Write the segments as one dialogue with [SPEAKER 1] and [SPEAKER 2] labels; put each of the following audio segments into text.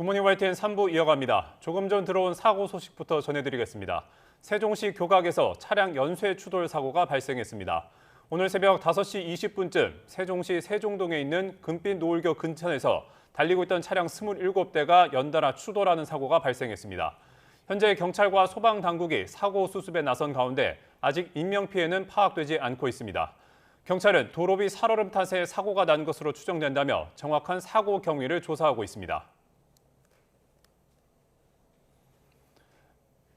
[SPEAKER 1] 굿모닝 YTN 3부 이어갑니다. 조금 전 들어온 사고 소식부터 전해드리겠습니다. 세종시 교각에서 차량 연쇄 추돌 사고가 발생했습니다. 오늘 새벽 5시 20분쯤 세종시 세종동에 있는 금빛 노을교 근처에서 달리고 있던 차량 27대가 연달아 추돌하는 사고가 발생했습니다. 현재 경찰과 소방당국이 사고 수습에 나선 가운데 아직 인명피해는 파악되지 않고 있습니다. 경찰은 도로비 살얼음 탓에 사고가 난 것으로 추정된다며 정확한 사고 경위를 조사하고 있습니다.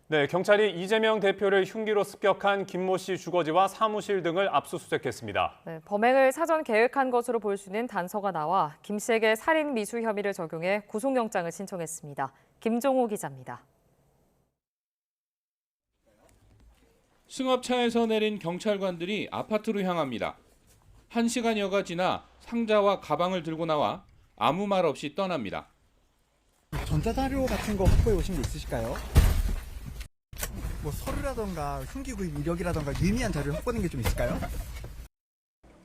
[SPEAKER 1] 네, 경찰이 이재명 대표를 흉기로 습격한 김모 씨 주거지와 사무실 등을 압수수색했습니다.
[SPEAKER 2] 네, 범행을 사전 계획한 것으로 볼 수 있는 단서가 나와 김 씨에게 살인 미수 혐의를 적용해 구속영장을 신청했습니다. 김종호 기자입니다.
[SPEAKER 3] 승합차에서 내린 경찰관들이 아파트로 향합니다. 1시간여가 지나 상자와 가방을 들고 나와 아무 말 없이 떠납니다.
[SPEAKER 4] 전자자료 같은 거 확보해 오신 게 있으실까요? 뭐 서류라던가 흉기 구입 이력이라던가 유의미한 자료를 확보하는 게 좀 있을까요?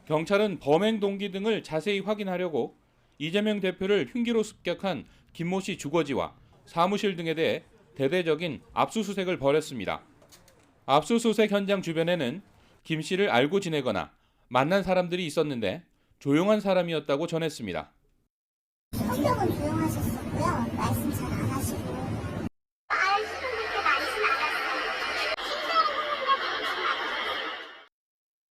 [SPEAKER 3] 경찰은 범행 동기 등을 자세히 확인하려고 이재명 대표를 흉기로 습격한 김모 씨 주거지와 사무실 등에 대해 대대적인 압수수색을 벌였습니다. 압수수색 현장 주변에는 김 씨를 알고 지내거나 만난 사람들이 있었는데 조용한 사람이었다고 전했습니다.
[SPEAKER 5] 성격은 조용하셨었고요. 말씀 잘 안 하시고. 아시는 분께 말씀 안 하세요.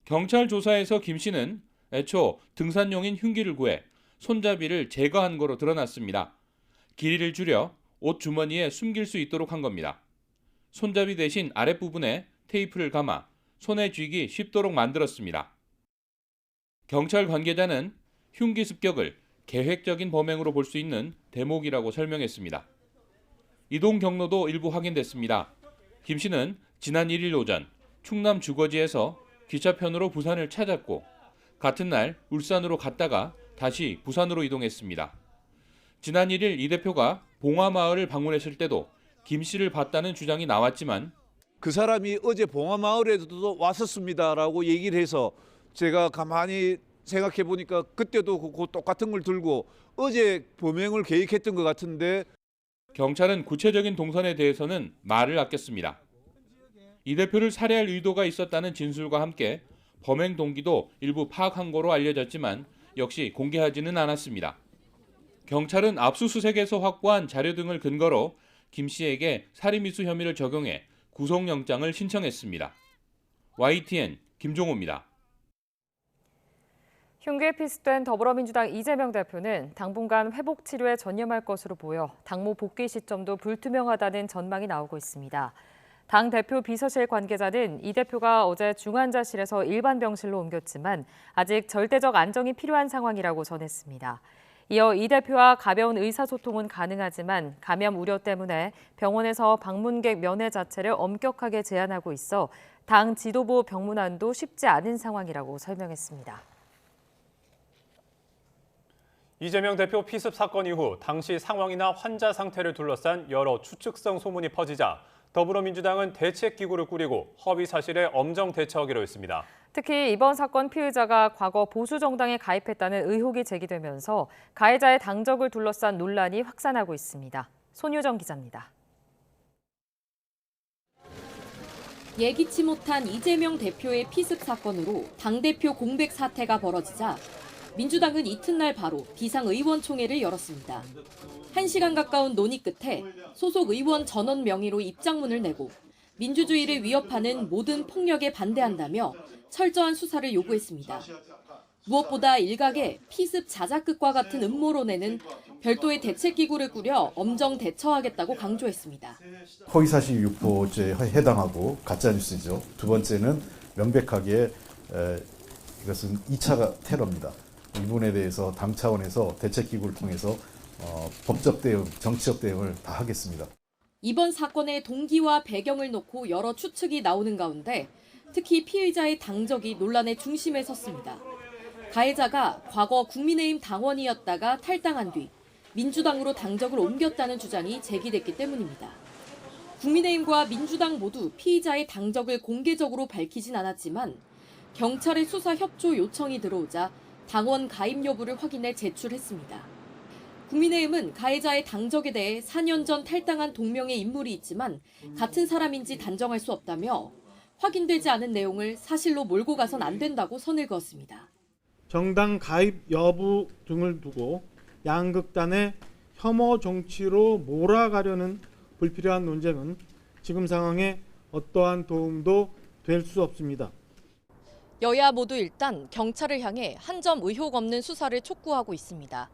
[SPEAKER 3] 경찰 조사에서 김 씨는 애초 등산용인 흉기를 구해 손잡이를 제거한 거로 드러났습니다. 길이를 줄여 옷 주머니에 숨길 수 있도록 한 겁니다. 손잡이 대신 아랫부분에 테이프를 감아 손에 쥐기 쉽도록 만들었습니다. 경찰 관계자는 흉기 습격을 계획적인 범행으로 볼 수 있는 대목이라고 설명했습니다. 이동 경로도 일부 확인됐습니다. 김 씨는 지난 1일 오전 충남 주거지에서 기차편으로 부산을 찾았고 같은 날 울산으로 갔다가 다시 부산으로 이동했습니다. 지난 1일 이 대표가 봉화마을을 방문했을 때도 김 씨를 봤다는 주장이 나왔지만
[SPEAKER 6] 그 사람이 어제 봉화마을에도 왔었습니다라고 얘기를 해서 제가 가만히 생각해 보니까 그때도 그 똑같은 걸 들고 어제 범행을 계획했던 것 같은데
[SPEAKER 3] 경찰은 구체적인 동선에 대해서는 말을 아꼈습니다. 이 대표를 살해할 의도가 있었다는 진술과 함께 범행 동기도 일부 파악한 거로 알려졌지만 역시 공개하지는 않았습니다. 경찰은 압수수색에서 확보한 자료 등을 근거로 김 씨에게 살인미수 혐의를 적용해 구속영장을 신청했습니다. YTN 김종호입니다.
[SPEAKER 2] 흉기에 피습된 더불어민주당 이재명 대표는 당분간 회복 치료에 전념할 것으로 보여 당무 복귀 시점도 불투명하다는 전망이 나오고 있습니다. 당 대표 비서실 관계자는 이 대표가 어제 중환자실에서 일반 병실로 옮겼지만 아직 절대적 안정이 필요한 상황이라고 전했습니다. 이어 이 대표와 가벼운 의사소통은 가능하지만 감염 우려 때문에 병원에서 방문객 면회 자체를 엄격하게 제한하고 있어 당 지도부 병문안도 쉽지 않은 상황이라고 설명했습니다.
[SPEAKER 1] 이재명 대표 피습 사건 이후 당시 상황이나 환자 상태를 둘러싼 여러 추측성 소문이 퍼지자 더불어민주당은 대책기구를 꾸리고 허위 사실에 엄정 대처하기로 했습니다.
[SPEAKER 2] 특히 이번 사건 피의자가 과거 보수 정당에 가입했다는 의혹이 제기되면서 가해자의 당적을 둘러싼 논란이 확산하고 있습니다. 손유정 기자입니다.
[SPEAKER 7] 예기치 못한 이재명 대표의 피습 사건으로 당대표 공백 사태가 벌어지자 민주당은 이튿날 바로 비상의원총회를 열었습니다. 1시간 가까운 논의 끝에 소속 의원 전원 명의로 입장문을 내고 민주주의를 위협하는 모든 폭력에 반대한다며 철저한 수사를 요구했습니다. 무엇보다 일각의 피습 자작극과 같은 음모론에는 별도의 대책기구를 꾸려 엄정 대처하겠다고 강조했습니다.
[SPEAKER 8] 허위사실 유포죄에 해당하고 가짜뉴스죠. 두 번째는 명백하게 이것은 2차 테러입니다. 이 부분에 대해서 당 차원에서 대책기구를 통해서 법적 대응, 정치적 대응을 다 하겠습니다.
[SPEAKER 7] 이번 사건의 동기와 배경을 놓고 여러 추측이 나오는 가운데 특히 피의자의 당적이 논란의 중심에 섰습니다. 가해자가 과거 국민의힘 당원이었다가 탈당한 뒤 민주당으로 당적을 옮겼다는 주장이 제기됐기 때문입니다. 국민의힘과 민주당 모두 피의자의 당적을 공개적으로 밝히진 않았지만 경찰의 수사 협조 요청이 들어오자 당원 가입 여부를 확인해 제출했습니다. 국민의힘은 가해자의 당적에 대해 4년 전 탈당한 동명의 인물이 있지만 같은 사람인지 단정할 수 없다며 확인되지 않은 내용을 사실로 몰고 가선 안 된다고 선을 그었습니다.
[SPEAKER 9] 정당 가입 여부 등을 두고 양극단의 혐오 정치로 몰아가려는 불필요한 논쟁은 지금 상황에 어떠한 도움도 될 수 없습니다.
[SPEAKER 7] 여야 모두 일단 경찰을 향해 한 점 의혹 없는 수사를 촉구하고 있습니다.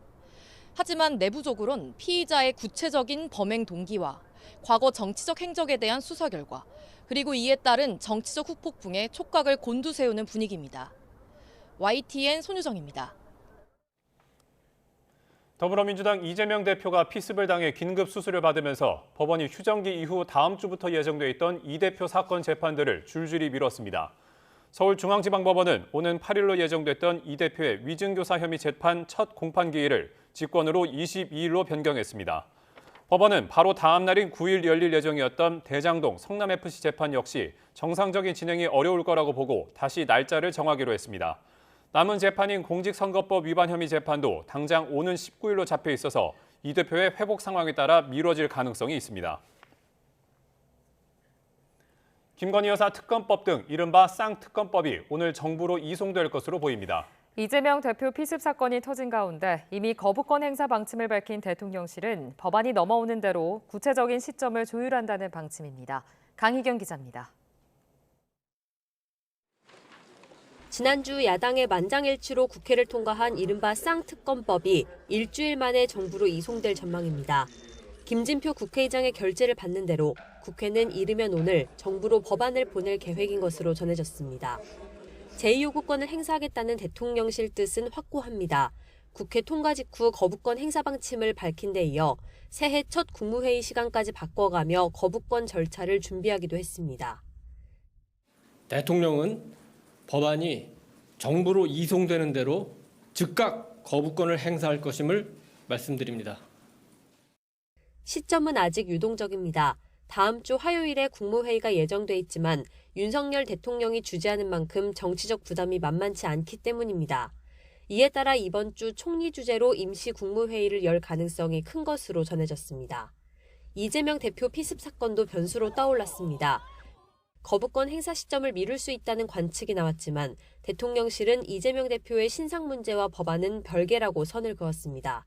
[SPEAKER 7] 하지만 내부적으론 피의자의 구체적인 범행 동기와 과거 정치적 행적에 대한 수사 결과, 그리고 이에 따른 정치적 후폭풍에 촉각을 곤두세우는 분위기입니다. YTN 손유정입니다.
[SPEAKER 1] 더불어민주당 이재명 대표가 피습을 당해 긴급 수술을 받으면서 법원이 휴정기 이후 다음 주부터 예정돼 있던 이 대표 사건 재판들을 줄줄이 미뤘습니다. 서울중앙지방법원은 오는 8일로 예정됐던 이 대표의 위증교사 혐의 재판 첫 공판기일을 직권으로 22일로 변경했습니다. 법원은 바로 다음 날인 9일 열릴 예정이었던 대장동 성남FC 재판 역시 정상적인 진행이 어려울 거라고 보고 다시 날짜를 정하기로 했습니다. 남은 재판인 공직선거법 위반 혐의 재판도 당장 오는 19일로 잡혀 있어서 이 대표의 회복 상황에 따라 미뤄질 가능성이 있습니다. 김건희 여사 특검법 등 이른바 쌍특검법이 오늘 정부로 이송될 것으로 보입니다.
[SPEAKER 2] 이재명 대표 피습 사건이 터진 가운데 이미 거부권 행사 방침을 밝힌 대통령실은 법안이 넘어오는 대로 구체적인 시점을 조율한다는 방침입니다. 강희경 기자입니다.
[SPEAKER 10] 지난주 야당의 만장일치로 국회를 통과한 이른바 쌍특검법이 일주일 만에 정부로 이송될 전망입니다. 김진표 국회의장의 결재를 받는 대로 국회는 이르면 오늘 정부로 법안을 보낼 계획인 것으로 전해졌습니다. 제2요구권을 행사하겠다는 대통령실 뜻은 확고합니다. 국회 통과 직후 거부권 행사 방침을 밝힌 데 이어 새해 첫 국무회의 시간까지 바꿔가며 거부권 절차를 준비하기도 했습니다.
[SPEAKER 11] 대통령은 법안이 정부로 이송되는 대로 즉각 거부권을 행사할 것임을 말씀드립니다.
[SPEAKER 10] 시점은 아직 유동적입니다. 다음 주 화요일에 국무회의가 예정돼 있지만 윤석열 대통령이 주재하는 만큼 정치적 부담이 만만치 않기 때문입니다. 이에 따라 이번 주 총리 주재로 임시 국무회의를 열 가능성이 큰 것으로 전해졌습니다. 이재명 대표 피습 사건도 변수로 떠올랐습니다. 거부권 행사 시점을 미룰 수 있다는 관측이 나왔지만 대통령실은 이재명 대표의 신상 문제와 법안은 별개라고 선을 그었습니다.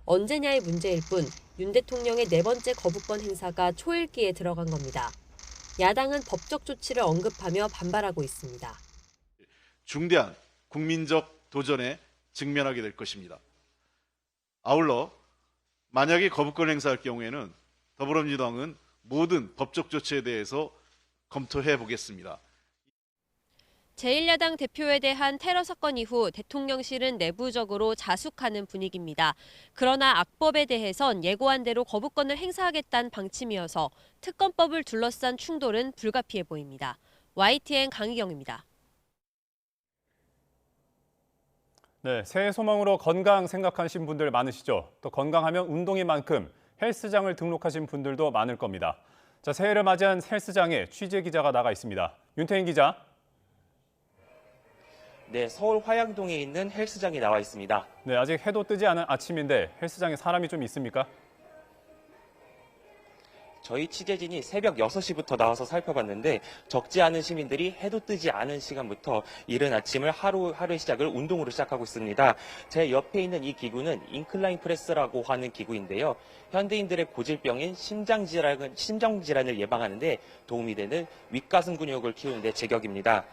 [SPEAKER 10] 언제냐의 문제일 뿐 윤 대통령의 네 번째 거부권 행사가 초읽기에 들어간 겁니다. 야당은 법적 조치를 언급하며 반발하고 있습니다.
[SPEAKER 12] 중대한 국민적 도전에 직면하게 될 것입니다. 아울러 만약에 거부권 행사할 경우에는 더불어민주당은 모든 법적 조치에 대해서 검토해 보겠습니다.
[SPEAKER 10] 제1야당 대표에 대한 테러 사건 이후 대통령실은 내부적으로 자숙하는 분위기입니다. 그러나 악법에 대해선 예고한 대로 거부권을 행사하겠다는 방침이어서 특검법을 둘러싼 충돌은 불가피해 보입니다. YTN 강희경입니다.
[SPEAKER 1] 네, 새해 소망으로 건강 생각하신 분들 많으시죠? 또 건강하면 운동인 만큼 헬스장을 등록하신 분들도 많을 겁니다. 자, 새해를 맞이한 헬스장에 취재 기자가 나가 있습니다. 윤태인 기자.
[SPEAKER 13] 네, 서울 화양동에 있는 헬스장에 나와 있습니다.
[SPEAKER 1] 네, 아직 해도 뜨지 않은 아침인데 헬스장에 사람이 좀 있습니까?
[SPEAKER 13] 저희 취재진이 새벽 6시부터 나와서 살펴봤는데 적지 않은 시민들이 해도 뜨지 않은 시간부터 이른 아침을 하루의 시작을 운동으로 시작하고 있습니다. 제 옆에 있는 이 기구는 인클라인 프레스라고 하는 기구인데요. 현대인들의 고질병인 심장질환을 예방하는 데 도움이 되는 윗가슴 근육을 키우는 데 제격입니다.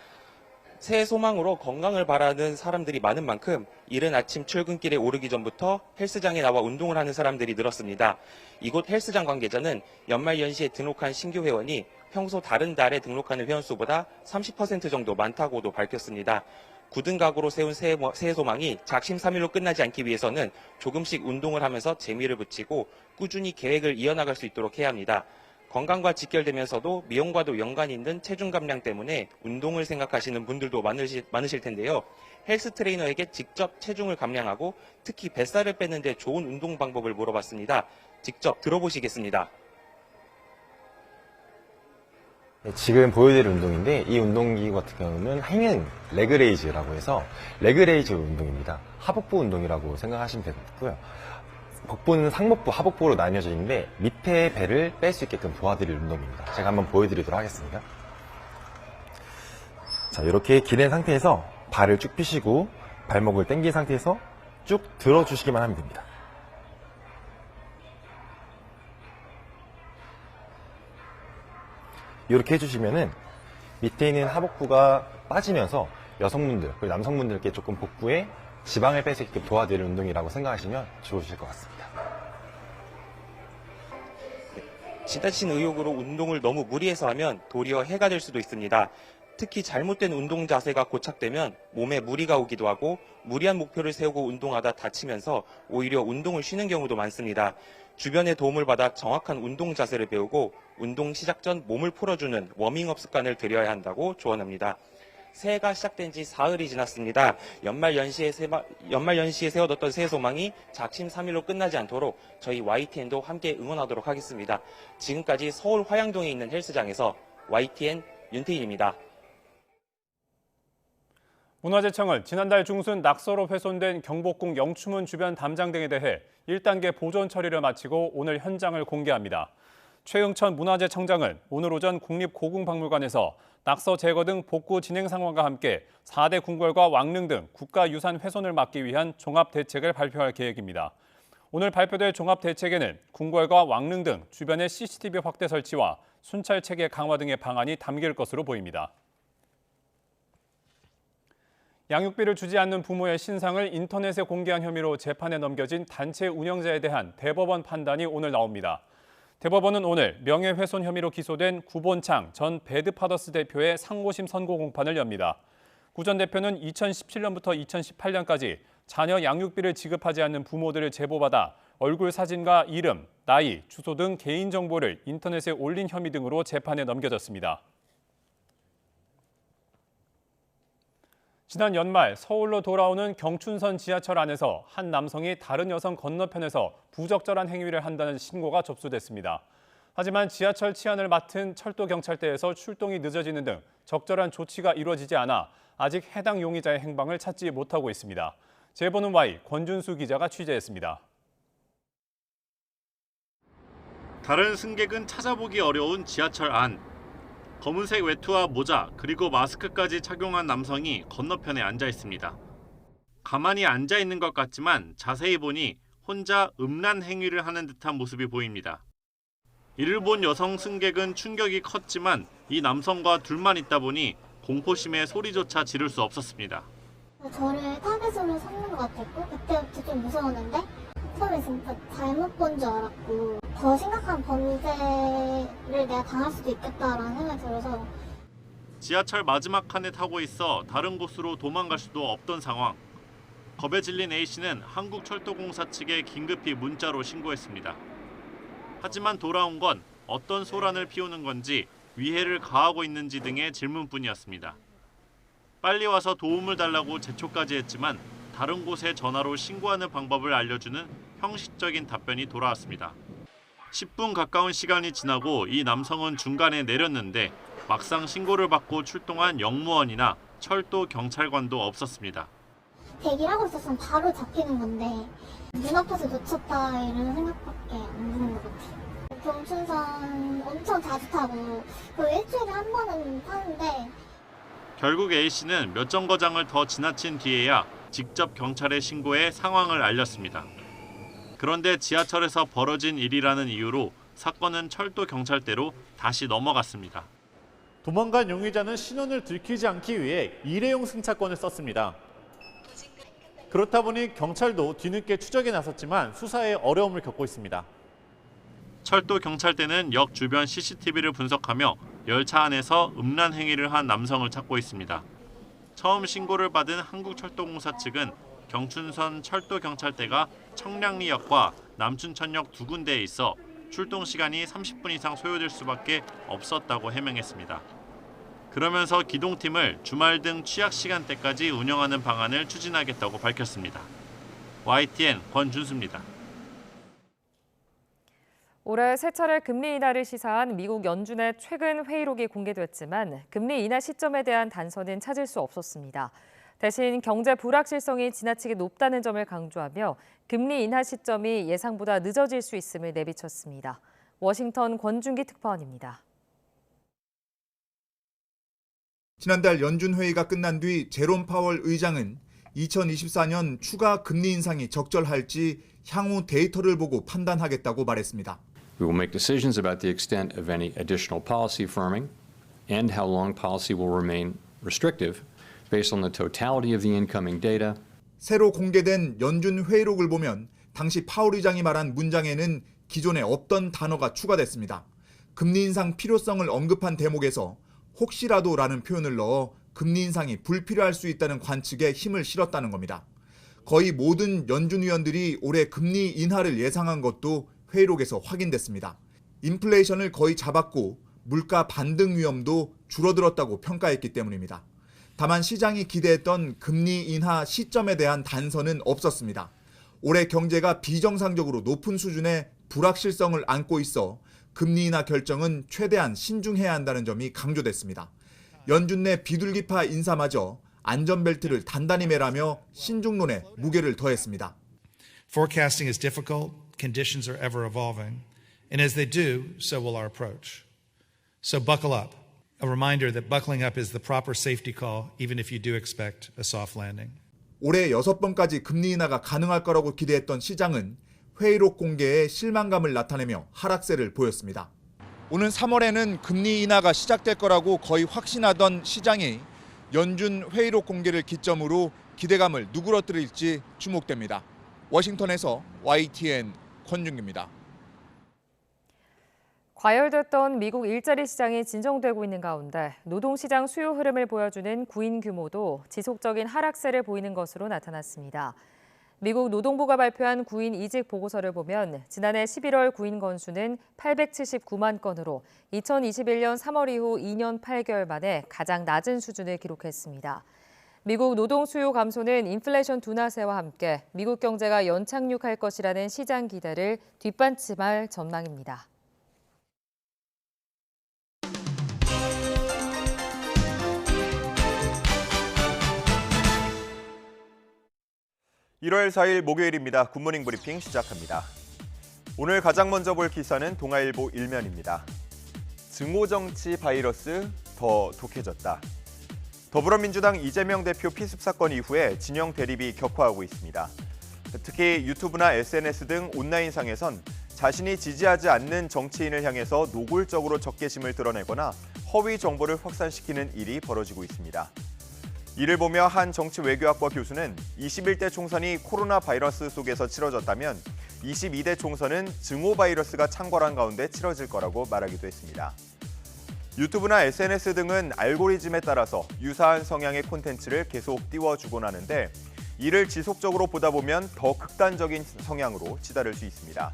[SPEAKER 13] 새해 소망으로 건강을 바라는 사람들이 많은 만큼 이른 아침 출근길에 오르기 전부터 헬스장에 나와 운동을 하는 사람들이 늘었습니다. 이곳 헬스장 관계자는 연말연시에 등록한 신규 회원이 평소 다른 달에 등록하는 회원수보다 30% 정도 많다고도 밝혔습니다. 굳은 각오로 세운 새해 소망이 작심삼일로 끝나지 않기 위해서는 조금씩 운동을 하면서 재미를 붙이고 꾸준히 계획을 이어나갈 수 있도록 해야 합니다. 건강과 직결되면서도 미용과도 연관이 있는 체중 감량 때문에 운동을 생각하시는 분들도 많으실 텐데요. 헬스 트레이너에게 직접 체중을 감량하고 특히 뱃살을 빼는 데 좋은 운동 방법을 물어봤습니다. 직접 들어보시겠습니다.
[SPEAKER 14] 네, 지금 보여드릴 운동인데 이 운동기구 같은 경우는 행은 레그레이즈라고 해서 레그레이즈 운동입니다. 하복부 운동이라고 생각하시면 되고요. 복부는 상복부, 하복부로 나뉘어져 있는데 밑에 배를 뺄 수 있게끔 도와드릴 운동입니다. 제가 한번 보여드리도록 하겠습니다. 자, 이렇게 기댄 상태에서 발을 쭉 펴시고 발목을 당긴 상태에서 쭉 들어주시기만 하면 됩니다. 이렇게 해주시면은 밑에 있는 하복부가 빠지면서 여성분들 그리고 남성분들께 조금 복부에 지방을 뺄 수 있게 도와드릴 운동이라고 생각하시면 좋으실 것 같습니다.
[SPEAKER 13] 지나친 의욕으로 운동을 너무 무리해서 하면 도리어 해가 될 수도 있습니다. 특히 잘못된 운동 자세가 고착되면 몸에 무리가 오기도 하고 무리한 목표를 세우고 운동하다 다치면서 오히려 운동을 쉬는 경우도 많습니다. 주변의 도움을 받아 정확한 운동 자세를 배우고 운동 시작 전 몸을 풀어주는 워밍업 습관을 들여야 한다고 조언합니다. 새해가 시작된 지 사흘이 지났습니다. 연말 연시에 세워뒀던 새해 소망이 작심삼일로 끝나지 않도록 저희 YTN도 함께 응원하도록 하겠습니다. 지금까지 서울 화양동에 있는 헬스장에서 YTN 윤태일입니다.
[SPEAKER 1] 문화재청은 지난달 중순 낙서로 훼손된 경복궁 영추문 주변 담장 등에 대해 1단계 보존 처리를 마치고 오늘 현장을 공개합니다. 최응천 문화재청장은 오늘 오전 국립고궁박물관에서 낙서 제거 등 복구 진행 상황과 함께 4대 궁궐과 왕릉 등 국가유산 훼손을 막기 위한 종합대책을 발표할 계획입니다. 오늘 발표될 종합대책에는 궁궐과 왕릉 등 주변의 CCTV 확대 설치와 순찰 체계 강화 등의 방안이 담길 것으로 보입니다. 양육비를 주지 않는 부모의 신상을 인터넷에 공개한 혐의로 재판에 넘겨진 단체 운영자에 대한 대법원 판단이 오늘 나옵니다. 대법원은 오늘 명예훼손 혐의로 기소된 구본창 전 배드파더스 대표의 상고심 선고 공판을 엽니다. 구 전 대표는 2017년부터 2018년까지 자녀 양육비를 지급하지 않는 부모들을 제보받아 얼굴 사진과 이름, 나이, 주소 등 개인정보를 인터넷에 올린 혐의 등으로 재판에 넘겨졌습니다. 지난 연말 서울로 돌아오는 경춘선 지하철 안에서 한 남성이 다른 여성 건너편에서 부적절한 행위를 한다는 신고가 접수됐습니다. 하지만 지하철 치안을 맡은 철도경찰대에서 출동이 늦어지는 등 적절한 조치가 이루어지지 않아 아직 해당 용의자의 행방을 찾지 못하고 있습니다. 제보는 Y 권준수 기자가 취재했습니다.
[SPEAKER 15] 다른 승객은 찾아보기 어려운 지하철 안. 검은색 외투와 모자 그리고 마스크까지 착용한 남성이 건너편에 앉아 있습니다. 가만히 앉아 있는 것 같지만 자세히 보니 혼자 음란 행위를 하는 듯한 모습이 보입니다. 이를 본 여성 승객은 충격이 컸지만 이 남성과 둘만 있다 보니 공포심에 소리조차 지를 수 없었습니다.
[SPEAKER 5] 저를 타겟으로 삼는 것 같았고 그때부터 좀 무서웠는데 처음에 진짜 잘못 본 줄 알았고 더 심각한 범죄를 내가 당할 수도 있겠다라는 생각이 들어서
[SPEAKER 15] 지하철 마지막 칸에 타고 있어 다른 곳으로 도망갈 수도 없던 상황. 겁에 질린 A씨는 한국철도공사 측에 긴급히 문자로 신고했습니다. 하지만 돌아온 건 어떤 소란을 피우는 건지 위해를 가하고 있는지 등의 질문뿐이었습니다. 빨리 와서 도움을 달라고 재촉까지 했지만 다른 곳에 전화로 신고하는 방법을 알려주는 형식적인 답변이 돌아왔습니다. 10분 가까운 시간이 지나고 이 남성은 중간에 내렸는데 막상 신고를 받고 출동한 영무원이나 철도 경찰관도 없었습니다.
[SPEAKER 5] 대기를 하고 있었으면 바로 잡히는 건데 눈앞에서 놓쳤다 이런 생각밖에 안 드는 것 같아요. 경춘선 엄청 자주 타고 거의 일주일에 한 번은 타는데
[SPEAKER 15] 결국 A씨는 몇 정거장을 더 지나친 뒤에야 직접 경찰에 신고해 상황을 알렸습니다. 그런데 지하철에서 벌어진 일이라는 이유로 사건은 철도경찰대로 다시 넘어갔습니다.
[SPEAKER 16] 도망간 용의자는 신원을 들키지 않기 위해 일회용 승차권을 썼습니다. 그렇다 보니 경찰도 뒤늦게 추적에 나섰지만 수사에 어려움을 겪고 있습니다.
[SPEAKER 15] 철도경찰대는 역 주변 CCTV를 분석하며 열차 안에서 음란 행위를 한 남성을 찾고 있습니다. 처음 신고를 받은 한국철도공사 측은 경춘선 철도경찰대가 청량리역과 남춘천역 두 군데에 있어 출동 시간이 30분 이상 소요될 수밖에 없었다고 해명했습니다. 그러면서 기동팀을 주말 등 취약 시간대까지 운영하는 방안을 추진하겠다고 밝혔습니다. YTN 권준수입니다.
[SPEAKER 2] 올해 세 차례 금리 인하를 시사한 미국 연준의 최근 회의록이 공개됐지만 금리 인하 시점에 대한 단서는 찾을 수 없었습니다. 대신 경제 불확실성이 지나치게 높다는 점을 강조하며 금리 인하 시점이 예상보다 늦어질 수 있음을 내비쳤습니다. 워싱턴 권준기 특파원입니다.
[SPEAKER 17] 지난달 연준 회의가 끝난 뒤 제롬 파월 의장은 2024년 추가 금리 인상이 적절할지 향후 데이터를 보고 판단하겠다고 말했습니다.
[SPEAKER 18] We will make decisions about the extent of any additional policy firming and how long policy will remain restrictive based on the totality of the incoming data.
[SPEAKER 17] 새로 공개된 연준 회의록을 보면 당시 파월 의장이 말한 문장에는 기존에 없던 단어가 추가됐습니다. 금리 인상 필요성을 언급한 대목에서 혹시라도라는 표현을 넣어 금리 인상이 불필요할 수 있다는 관측에 힘을 실었다는 겁니다. 거의 모든 연준 위원들이 올해 금리 인하를 예상한 것도 회의록에서 확인됐습니다. 인플레이션을 거의 잡았고 물가 반등 위험도 줄어들었다고 평가했기 때문입니다. 다만 시장이 기대했던 금리 인하 시점에 대한 단서는 없었습니다. 올해 경제가 비정상적으로 높은 수준의 불확실성을 안고 있어 금리 인하 결정은 최대한 신중해야 한다는 점이 강조됐습니다. 연준 내 비둘기파 인사마저 안전벨트를 단단히 매라며 신중론에 무게를 더했습니다.
[SPEAKER 19] Forecasting is difficult. Conditions are ever evolving. And as they do, so will our approach. So buckle up. A reminder that buckling up is the proper safety call, even if you do expect a soft landing.
[SPEAKER 17] 올해 6번까지 금리 인하가 가능할 거라고 기대했던 시장은 회의록 공개에 실망감을 나타내며 하락세를 보였습니다. 오는 3월에는 금리 인하가 시작될 거라고 거의 확신하던 시장이 연준 회의록 공개를 기점으로 기대감을 누그러뜨릴지 주목됩니다. 워싱턴에서 YTN 권준기입니다.
[SPEAKER 2] 과열됐던 미국 일자리 시장이 진정되고 있는 가운데 노동시장 수요 흐름을 보여주는 구인 규모도 지속적인 하락세를 보이는 것으로 나타났습니다. 미국 노동부가 발표한 구인 이직 보고서를 보면 지난해 11월 구인 건수는 879만 건으로 2021년 3월 이후 2년 8개월 만에 가장 낮은 수준을 기록했습니다. 미국 노동 수요 감소는 인플레이션 둔화세와 함께 미국 경제가 연착륙할 것이라는 시장 기대를 뒷받침할 전망입니다.
[SPEAKER 20] (1월 4일) 목요일입니다. 굿모닝 브리핑 시작합니다. 오늘 가장 먼저 볼 기사는 동아일보 1면입니다. 증오정치 바이러스 더 독해졌다. 더불어민주당 이재명 대표 피습 사건 이후에 진영 대립이 격화하고 있습니다. 특히 유튜브나 SNS 등 온라인상에선 자신이 지지하지 않는 정치인을 향해서 노골적으로 적개심을 드러내거나 허위 정보를 확산시키는 일이 벌어지고 있습니다. 이를 보며 한 정치외교학과 교수는 21대 총선이 코로나 바이러스 속에서 치러졌다면 22대 총선은 증오 바이러스가 창궐한 가운데 치러질 거라고 말하기도 했습니다. 유튜브나 SNS 등은 알고리즘에 따라서 유사한 성향의 콘텐츠를 계속 띄워주곤 하는데 이를 지속적으로 보다 보면 더 극단적인 성향으로 치달을 수 있습니다.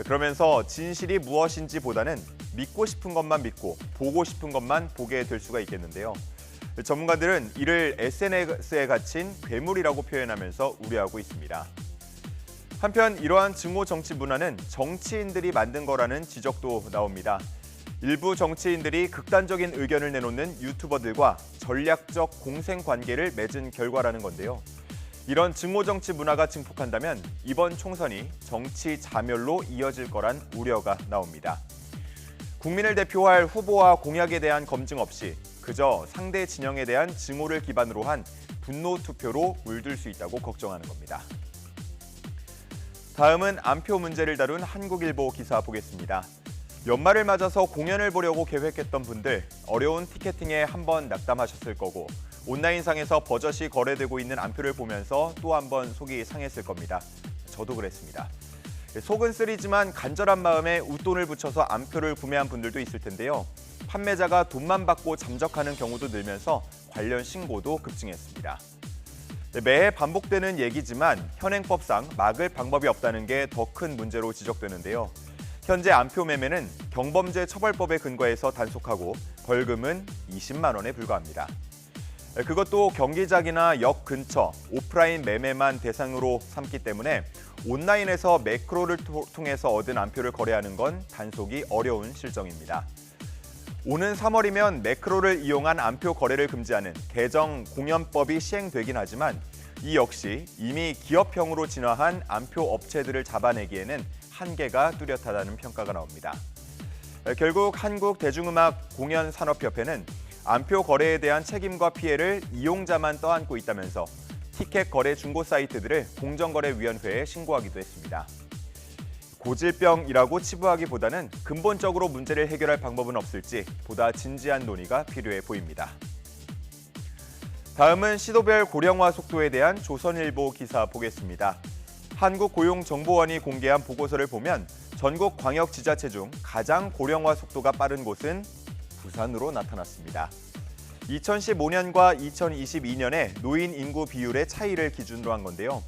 [SPEAKER 20] 그러면서 진실이 무엇인지 보다는 믿고 싶은 것만 믿고 보고 싶은 것만 보게 될 수가 있겠는데요. 전문가들은 이를 SNS에 갇힌 괴물이라고 표현하면서 우려하고 있습니다. 한편 이러한 증오 정치 문화는 정치인들이 만든 거라는 지적도 나옵니다. 일부 정치인들이 극단적인 의견을 내놓는 유튜버들과 전략적 공생 관계를 맺은 결과라는 건데요. 이런 증오 정치 문화가 증폭한다면 이번 총선이 정치 자멸로 이어질 거란 우려가 나옵니다. 국민을 대표할 후보와 공약에 대한 검증 없이 그저 상대 진영에 대한 증오를 기반으로 한 분노 투표로 물들 수 있다고 걱정하는 겁니다. 다음은 안표 문제를 다룬 한국일보 기사 보겠습니다. 연말을 맞아서 공연을 보려고 계획했던 분들 어려운 티켓팅에 한번 낙담하셨을 거고 온라인상에서 버젓이 거래되고 있는 안표를 보면서 또 한번 속이 상했을 겁니다. 저도 그랬습니다. 속은 쓰리지만 간절한 마음에 웃돈을 붙여서 안표를 구매한 분들도 있을 텐데요. 판매자가 돈만 받고 잠적하는 경우도 늘면서 관련 신고도 급증했습니다. 매해 반복되는 얘기지만 현행법상 막을 방법이 없다는 게 더 큰 문제로 지적되는데요. 현재 안표 매매는 경범죄 처벌법에 근거해서 단속하고 벌금은 20만 원에 불과합니다. 그것도 경기장이나 역 근처, 오프라인 매매만 대상으로 삼기 때문에 온라인에서 매크로를 통해서 얻은 안표를 거래하는 건 단속이 어려운 실정입니다. 오는 3월이면 매크로를 이용한 암표 거래를 금지하는 개정 공연법이 시행되긴 하지만 이 역시 이미 기업형으로 진화한 암표 업체들을 잡아내기에는 한계가 뚜렷하다는 평가가 나옵니다. 결국 한국대중음악공연산업협회는 암표 거래에 대한 책임과 피해를 이용자만 떠안고 있다면서 티켓 거래 중고 사이트들을 공정거래위원회에 신고하기도 했습니다. 고질병이라고 치부하기보다는 근본적으로 문제를 해결할 방법은 없을지 보다 진지한 논의가 필요해 보입니다. 다음은 시도별 고령화 속도에 대한 조선일보 기사 보겠습니다. 한국고용정보원이 공개한 보고서를 보면 전국 광역지자체 중 가장 고령화 속도가 빠른 곳은 부산으로 나타났습니다. 2015년과 2022년의 노인 인구 비율의 차이를 기준으로 한 건데요.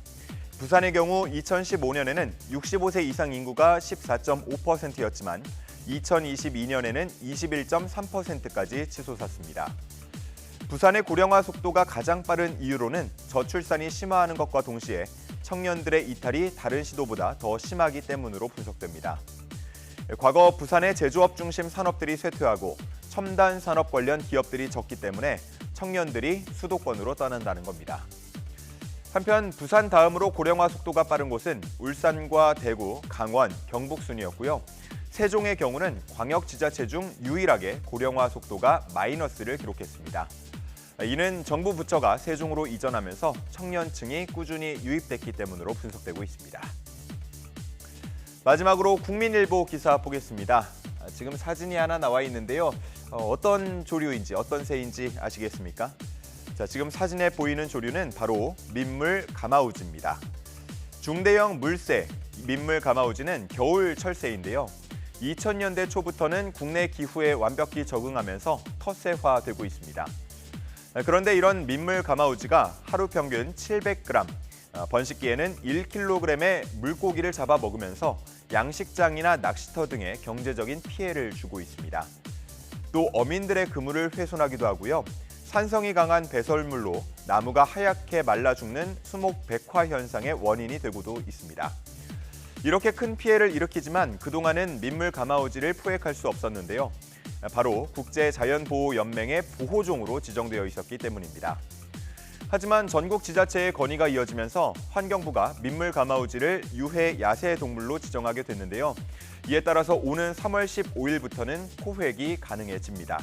[SPEAKER 20] 부산의 경우 2015년에는 65세 이상 인구가 14.5%였지만 2022년에는 21.3%까지 치솟았습니다. 부산의 고령화 속도가 가장 빠른 이유로는 저출산이 심화하는 것과 동시에 청년들의 이탈이 다른 시도보다 더 심하기 때문으로 분석됩니다. 과거 부산의 제조업 중심 산업들이 쇠퇴하고 첨단 산업 관련 기업들이 적기 때문에 청년들이 수도권으로 떠난다는 겁니다. 한편 부산 다음으로 고령화 속도가 빠른 곳은 울산과 대구, 강원, 경북 순이었고요. 세종의 경우는 광역지자체 중 유일하게 고령화 속도가 마이너스를 기록했습니다. 이는 정부 부처가 세종으로 이전하면서 청년층이 꾸준히 유입됐기 때문으로 분석되고 있습니다. 마지막으로 국민일보 기사 보겠습니다. 지금 사진이 하나 나와 있는데요. 어떤 조류인지 어떤 새인지 아시겠습니까? 자, 지금 사진에 보이는 조류는 바로 민물 가마우지입니다. 중대형 물새 민물 가마우지는 겨울 철새인데요. 2000년대 초부터는 국내 기후에 완벽히 적응하면서 텃새화되고 있습니다. 그런데 이런 민물 가마우지가 하루 평균 700g, 번식기에는 1kg의 물고기를 잡아 먹으면서 양식장이나 낚시터 등의 경제적인 피해를 주고 있습니다. 또 어민들의 그물을 훼손하기도 하고요. 산성이 강한 배설물로 나무가 하얗게 말라 죽는 수목 백화 현상의 원인이 되고도 있습니다. 이렇게 큰 피해를 일으키지만 그동안은 민물 가마우지를 포획할 수 없었는데요. 바로 국제자연보호연맹의 보호종으로 지정되어 있었기 때문입니다. 하지만 전국 지자체의 건의가 이어지면서 환경부가 민물 가마우지를 유해 야생 동물로 지정하게 됐는데요. 이에 따라서 오는 3월 15일부터는 포획이 가능해집니다.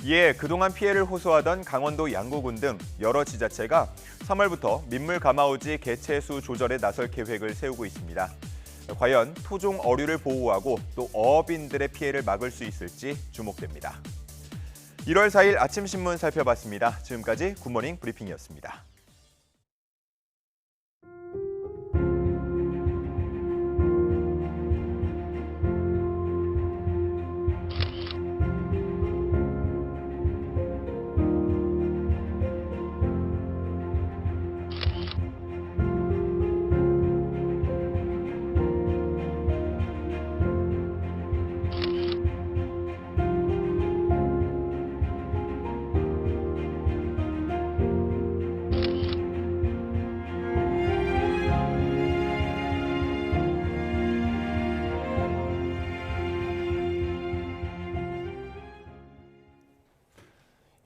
[SPEAKER 20] 이에 그동안 피해를 호소하던 강원도 양구군 등 여러 지자체가 3월부터 민물 가마우지 개체수 조절에 나설 계획을 세우고 있습니다. 과연 토종 어류를 보호하고 또 어업인들의 피해를 막을 수 있을지 주목됩니다. 1월 4일 아침 신문 살펴봤습니다. 지금까지 굿모닝 브리핑이었습니다.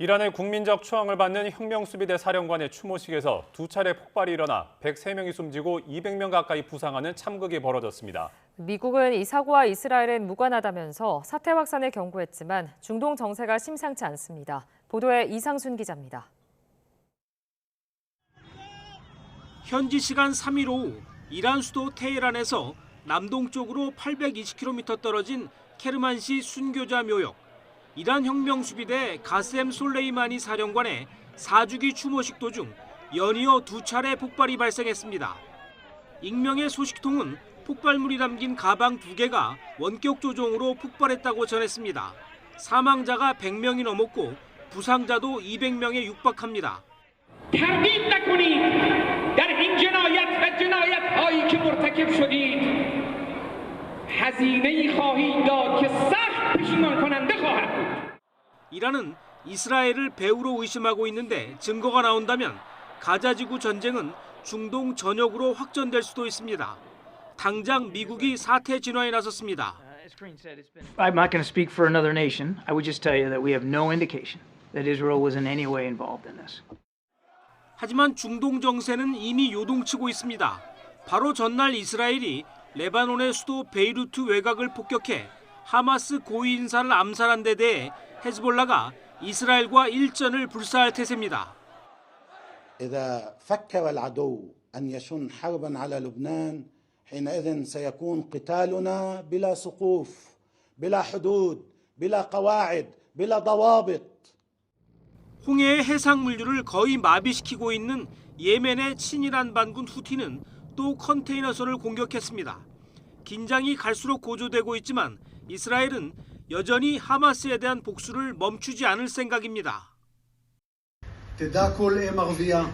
[SPEAKER 1] 이란의 국민적 추앙을 받는 혁명수비대 사령관의 추모식에서 두 차례 폭발이 일어나 103명이 숨지고 200명 가까이 부상하는 참극이 벌어졌습니다.
[SPEAKER 2] 미국은 이 사고와 이스라엘은 무관하다면서 사태 확산을 경고했지만 중동 정세가 심상치 않습니다. 보도에 이상순 기자입니다.
[SPEAKER 21] 현지 시간 3일 오후 이란 수도 테헤란에서 남동쪽으로 820km 떨어진 케르만시 순교자 묘역. 이란 혁명수비대 가셈 솔레이마니 사령관의 4주기 추모식 도중 연이어 두 차례 폭발이 발생했습니다. 익명의 소식통은 폭발물이 담긴 가방 2개가 원격 조종으로 폭발했다고 전했습니다. 사망자가 100명이 넘었고 부상자도 200명에 육박합니다.
[SPEAKER 22] تردید نکنید در این جنایت و جنایت‌هایی که مرتکب شدید هزینه‌ای خواهید داد که سخت پشیمان کننده خواهد بود.
[SPEAKER 21] 이란은 이스라엘을 배후로 의심하고 있는데 증거가 나온다면 가자지구 전쟁은 중동 전역으로 확전될 수도 있습니다. 당장 미국이 사태 진화에 나섰습니다.
[SPEAKER 4] I'm not going to speak for another nation. I would just tell you that we have no indication that Israel was in any way involved in this.
[SPEAKER 21] 하지만 중동 정세는 이미 요동치고 있습니다. 바로 전날 이스라엘이 레바논의 수도 베이루트 외곽을 폭격해 하마스 고위 인사를 암살한 데 대해 헤즈볼라가 이스라엘과 일전을 불사할 태세입니다.
[SPEAKER 6] إذا فكر العدو أن يشن حربا على لبنان حينئذ سيكون قتالنا بلا سقوف بلا حدود بلا قواعد بلا ضوابط.
[SPEAKER 21] 홍해의 해상 물류를 거의 마비시키고 있는 예멘의 친이란 반군 후티는 또 컨테이너선을 공격했습니다. 긴장이 갈수록 고조되고 있지만 이스라엘은 여전히 하마스에 대한 복수를 멈추지 않을 생각입니다.
[SPEAKER 23] תדע כל אם ערבייה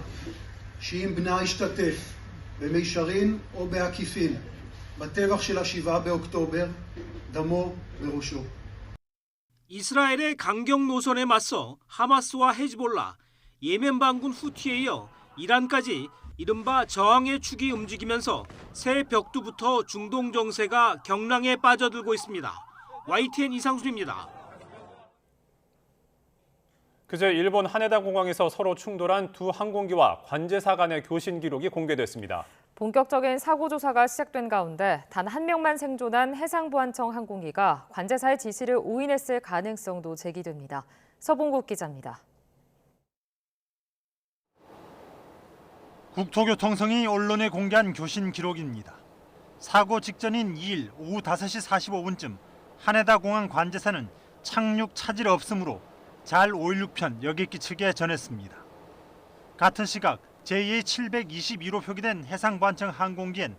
[SPEAKER 23] שאם בנה ישתתף במישרין או בעקיפין בטבח של ה-7 באוקטובר, דמו בראשו.
[SPEAKER 21] 이스라엘의 강경 노선에 맞서 하마스와 헤즈볼라, 예멘 반군 후티에 이어 이란까지 이른바 저항의 축이 움직이면서 새 벽두부터 중동 정세가 경랑에 빠져들고 있습니다. YTN 이상순입니다.
[SPEAKER 1] 그제 일본 하네다 공항에서 서로 충돌한 두 항공기와 관제사 간의 교신 기록이 공개됐습니다.
[SPEAKER 2] 본격적인 사고 조사가 시작된 가운데 단 한 명만 생존한 해상보안청 항공기가 관제사의 지시를 오인했을 가능성도 제기됩니다. 서봉국 기자입니다.
[SPEAKER 24] 국토교통청이 언론에 공개한 교신 기록입니다. 사고 직전인 2일 오후 5시 45분쯤 하네다 공항 관제사는 착륙 차질 없음으로 잘 516편 여객기 측에 전했습니다. 같은 시각 JA722로 표기된 해상보안청 항공기엔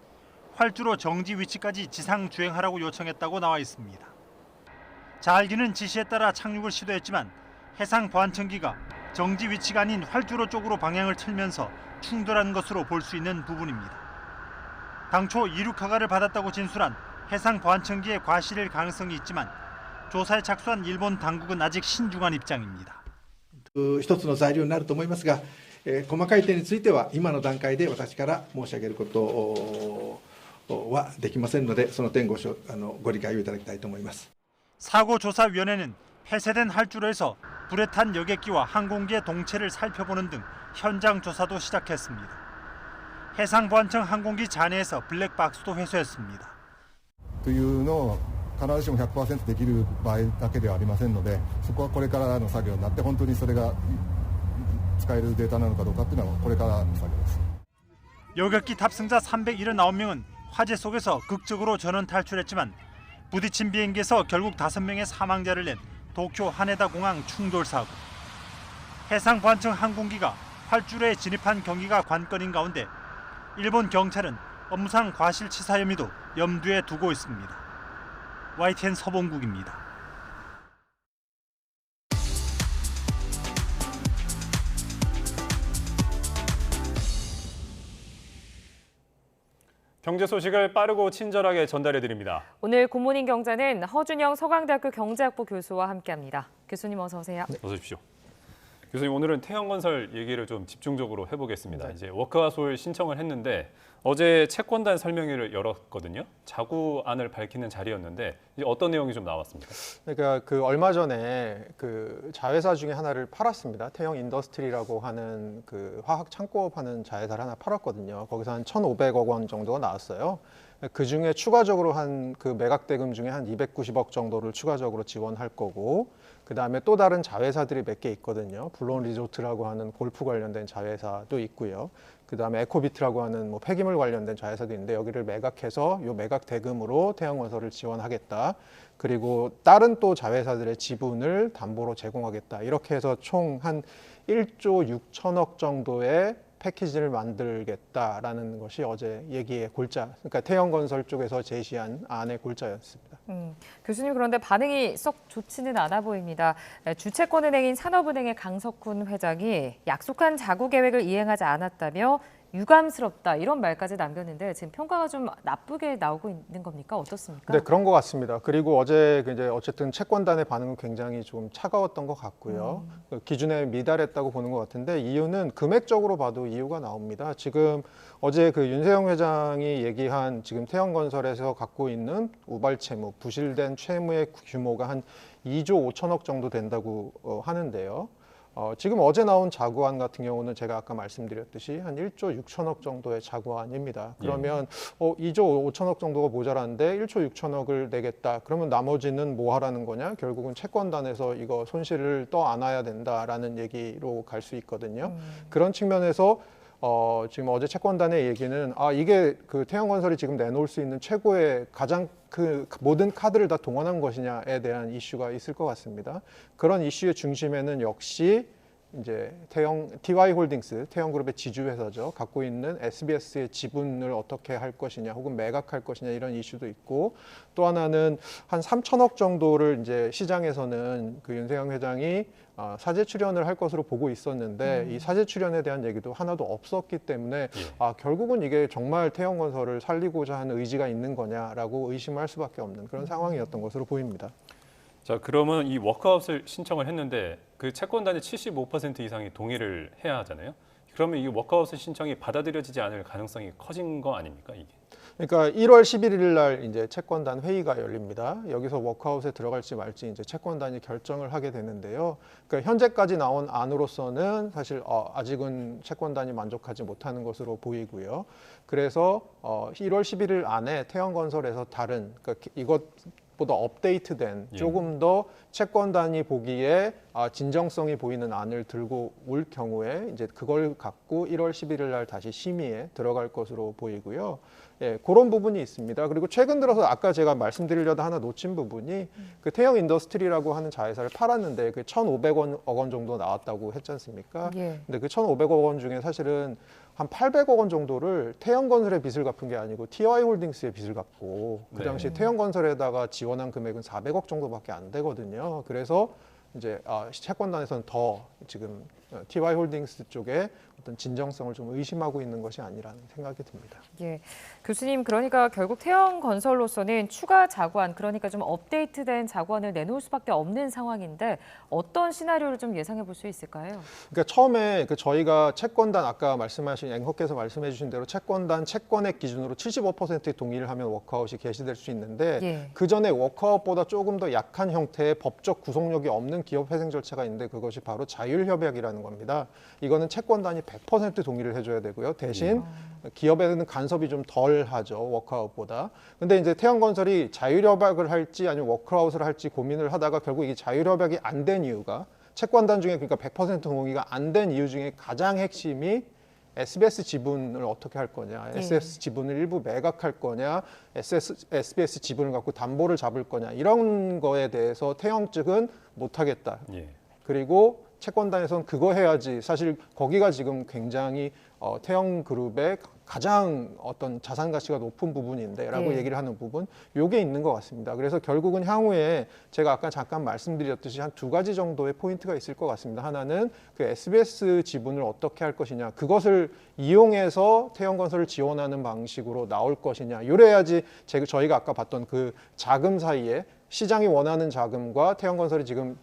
[SPEAKER 24] 활주로 정지 위치까지 지상 주행하라고 요청했다고 나와 있습니다. 자알기는 지시에 따라 착륙을 시도했지만 해상보안청기가 정지 위치가 아닌 활주로 쪽으로 방향을 틀면서 충돌한 것으로 볼 수 있는 부분입니다. 당초 이륙 허가를 받았다고 진술한 해상보안청기의 과실일 가능성이 있지만 조사에 착수한 일본 당국은 아직 신중한 입장입니다.
[SPEAKER 25] 一つの材料になると思いますが、細かい点については今の段階で私から申し上げることはできませんので、その点ご理解をいただきたいと思います。
[SPEAKER 24] 사고조사위원회는 폐쇄된 활주로에서 불에 탄 여객기와 항공기의 동체를 살펴보는 등 현장 조사도 시작했습니다. 해상보안청 항공기 잔해에서 블랙박스도 회수했습니다.
[SPEAKER 26] というのを必ずしも 100% できる場合だけではありませんので、そこはこれからの作業になって本当にそれが使えるデータなのかどうかっていうのはこれからの作業です.
[SPEAKER 24] 여객기 탑승자 379명은 화재 속에서 극적으로 전원 탈출했지만 부딪힌 비행기에서 결국 5명의 사망자를 낸 도쿄 하네다 공항 충돌 사고. 해상보안청 항공기가 활주로에 진입한 경위가 관건인 가운데 일본 경찰은 업무상 과실치사 혐의도 염두에 두고 있습니다. YTN 서봉국입니다.
[SPEAKER 1] 경제 소식을 빠르고 친절하게 전달해 드립니다.
[SPEAKER 2] 오늘 굿모닝 경제는 허준영 서강대학교 경제학부 교수와 함께합니다. 교수님 어서 오세요.
[SPEAKER 1] 네, 어서 오십시오. 교수님, 오늘은 태형건설 얘기를 좀 집중적으로 해보겠습니다. 이제 워크아웃 신청을 했는데 어제 채권단 설명회를 열었거든요. 자구안을 밝히는 자리였는데 이제 어떤 내용이 좀 나왔습니까?
[SPEAKER 27] 그러니까 그 얼마 전에 그 자회사 중에 하나를 팔았습니다. 태형 인더스트리라고 하는 그 화학 창고업 하는 자회사를 하나 팔았거든요. 거기서 한 1,500억 원 정도가 나왔어요. 그 중에 추가적으로 한 그 매각 대금 중에 한 290억 정도를 추가적으로 지원할 거고, 그 다음에 또 다른 자회사들이 몇 개 있거든요. 블론 리조트라고 하는 골프 관련된 자회사도 있고요. 그 다음에 에코비트라고 하는 뭐 폐기물 관련된 자회사도 있는데 여기를 매각해서 요 매각 대금으로 태형건설을 지원하겠다. 그리고 다른 또 자회사들의 지분을 담보로 제공하겠다. 이렇게 해서 총 한 1조 6천억 정도의 패키지를 만들겠다라는 것이 어제 얘기의 골자, 그러니까 태형건설 쪽에서 제시한 안의 골자였습니다.
[SPEAKER 2] 교수님, 그런데 반응이 썩 좋지는 않아 보입니다. 주채권은행인 산업은행의 강석훈 회장이 약속한 자구 계획을 이행하지 않았다며 유감스럽다 이런 말까지 남겼는데 지금 평가가 좀 나쁘게 나오고 있는 겁니까? 어떻습니까?
[SPEAKER 27] 네, 그런 것 같습니다. 그리고 어제 이제 어쨌든 채권단의 반응은 굉장히 좀 차가웠던 것 같고요. 그 기준에 미달했다고 보는 것 같은데 이유는 금액적으로 봐도 이유가 나옵니다. 지금 어제 그 윤세영 회장이 얘기한 지금 태형건설에서 갖고 있는 우발 채무, 부실된 채무의 규모가 한 2조 5천억 정도 된다고 하는데요. 지금 어제 나온 자구안 같은 경우는 제가 아까 말씀드렸듯이 한 1조 6천억 정도의 자구안입니다. 그러면 2조 5천억 정도가 모자란데 1조 6천억을 내겠다. 그러면 나머지는 뭐 하라는 거냐? 결국은 채권단에서 이거 손실을 떠 안아야 된다라는 얘기로 갈 수 있거든요. 그런 측면에서 지금 어제 채권단의 얘기는 이게 그 태형건설이 지금 내놓을 수 있는 최고의 가장 그 모든 카드를 다 동원한 것이냐에 대한 이슈가 있을 것 같습니다. 그런 이슈의 중심에는 역시 이제 TY홀딩스, 태형그룹의 지주회사죠. 갖고 있는 SBS의 지분을 어떻게 할 것이냐, 혹은 매각할 것이냐 이런 이슈도 있고, 또 하나는 한 3천억 정도를 이제 시장에서는 그 윤세영 회장이 사제 출연을 할 것으로 보고 있었는데 이 사제 출연에 대한 얘기도 하나도 없었기 때문에 결국은 이게 정말 태형건설을 살리고자 하는 의지가 있는 거냐라고 의심할 수밖에 없는 그런 상황이었던 것으로 보입니다.
[SPEAKER 1] 자, 그러면 이 워크아웃을 신청을 했는데 그 채권단의 75% 이상이 동의를 해야 하잖아요. 그러면 이 워크아웃 신청이 받아들여지지 않을 가능성이 커진 거 아닙니까, 이게?
[SPEAKER 27] 그러니까 1월 11일 날 이제 채권단 회의가 열립니다. 여기서 워크아웃에 들어갈지 말지 이제 채권단이 결정을 하게 되는데요. 그러니까 현재까지 나온 안으로서는 사실 아직은 채권단이 만족하지 못하는 것으로 보이고요. 그래서 1월 11일 안에 태형건설에서 다른 이것보다 업데이트된 조금 더 채권단이 보기에 진정성이 보이는 안을 들고 올 경우에 이제 그걸 갖고 1월 11일 날 다시 심의에 들어갈 것으로 보이고요. 예, 그런 부분이 있습니다. 그리고 최근 들어서 아까 제가 말씀드리려다 하나 놓친 부분이 그 태형 인더스트리라고 하는 자회사를 팔았는데 그 1,500억 원 정도 나왔다고 했지 않습니까? 근데 그 1,500억 원 중에 사실은 한 800억 원 정도를 태형건설의 빚을 갚은 게 아니고 TY홀딩스의 빚을 갚고 그 당시 태형건설에다가 지원한 금액은 400억 정도밖에 안 되거든요. 그래서 이제 채권단에서는 더 지금 TY홀딩스 쪽에 어떤 진정성을 좀 의심하고 있는 것이 아니라는 생각이 듭니다.
[SPEAKER 2] 예, 교수님 그러니까 결국 태형건설로서는 추가 자구안, 그러니까 좀 업데이트된 자구안을 내놓을 수밖에 없는 상황인데 어떤 시나리오를 좀 예상해 볼 수 있을까요?
[SPEAKER 27] 그러니까 처음에 저희가 채권단 아까 말씀하신 앵커께서 말씀해주신 대로 채권단 채권액 기준으로 75%의 동의를 하면 워크아웃이 개시될 수 있는데 그 전에 워크아웃보다 조금 더 약한 형태의 법적 구속력이 없는 기업회생 절차가 있는데 그것이 바로 자율협약이라는 겁니다. 이거는 채권단이 100% 동의를 해줘야 되고요. 대신 기업에는 간섭이 좀 덜 하죠. 워크아웃보다. 근데 이제 태형건설이 자율협약을 할지 아니면 워크아웃을 할지 고민을 하다가 결국 이게 자율협약이 안 된 이유가 채권단 중에 그러니까 100% 동의가 안 된 이유 중에 가장 핵심이 SBS 지분을 어떻게 할 거냐, SBS 지분을 일부 매각할 거냐, SBS 지분을 갖고 담보를 잡을 거냐 이런 거에 대해서 태형 측은 못하겠다. 그리고 채권단에서는 그거 해야지. 사실 거기가 지금 굉장히 태형그룹의 가장 어떤 자산 가치가 높은 부분인데라고 얘기를 하는 부분, 요게 있는 것 같습니다. 그래서 결국은 향후에 제가 아까 잠깐 말씀드렸듯이 한 2가지 정도의 포인트가 있을 것 같습니다. 하나는 그 SBS 지분을 어떻게 할 것이냐, 그것을 이용해서 태형건설을 지원하는 방식으로 나올 것이냐, 요래야지 저희가 아까 봤던 그 자금 사이에 시장이 원하는 자금과 태형건설이 지금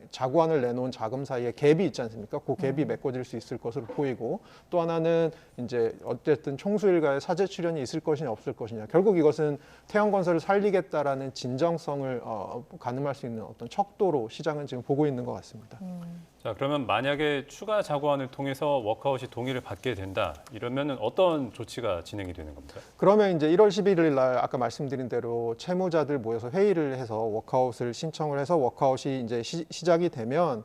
[SPEAKER 27] 자구안을 내놓은 자금 사이에 갭이 있지 않습니까? 그 갭이 메꿔질 수 있을 것으로 보이고, 또 하나는 이제 어쨌든 총수일가의 사제 출연이 있을 것이냐 없을 것이냐, 결국 이것은 태형건설을 살리겠다라는 진정성을 가늠할 수 있는 어떤 척도로 시장은 지금 보고 있는 것 같습니다.
[SPEAKER 1] 자, 그러면 만약에 추가 자구안을 통해서 워크아웃이 동의를 받게 된다, 이러면은 어떤 조치가 진행이 되는 겁니까?
[SPEAKER 27] 그러면 이제 1월 11일 날 아까 말씀드린 대로 채무자들 모여서 회의를 해서 워크아웃을 신청을 해서 워크아웃이 이제 시작이 되면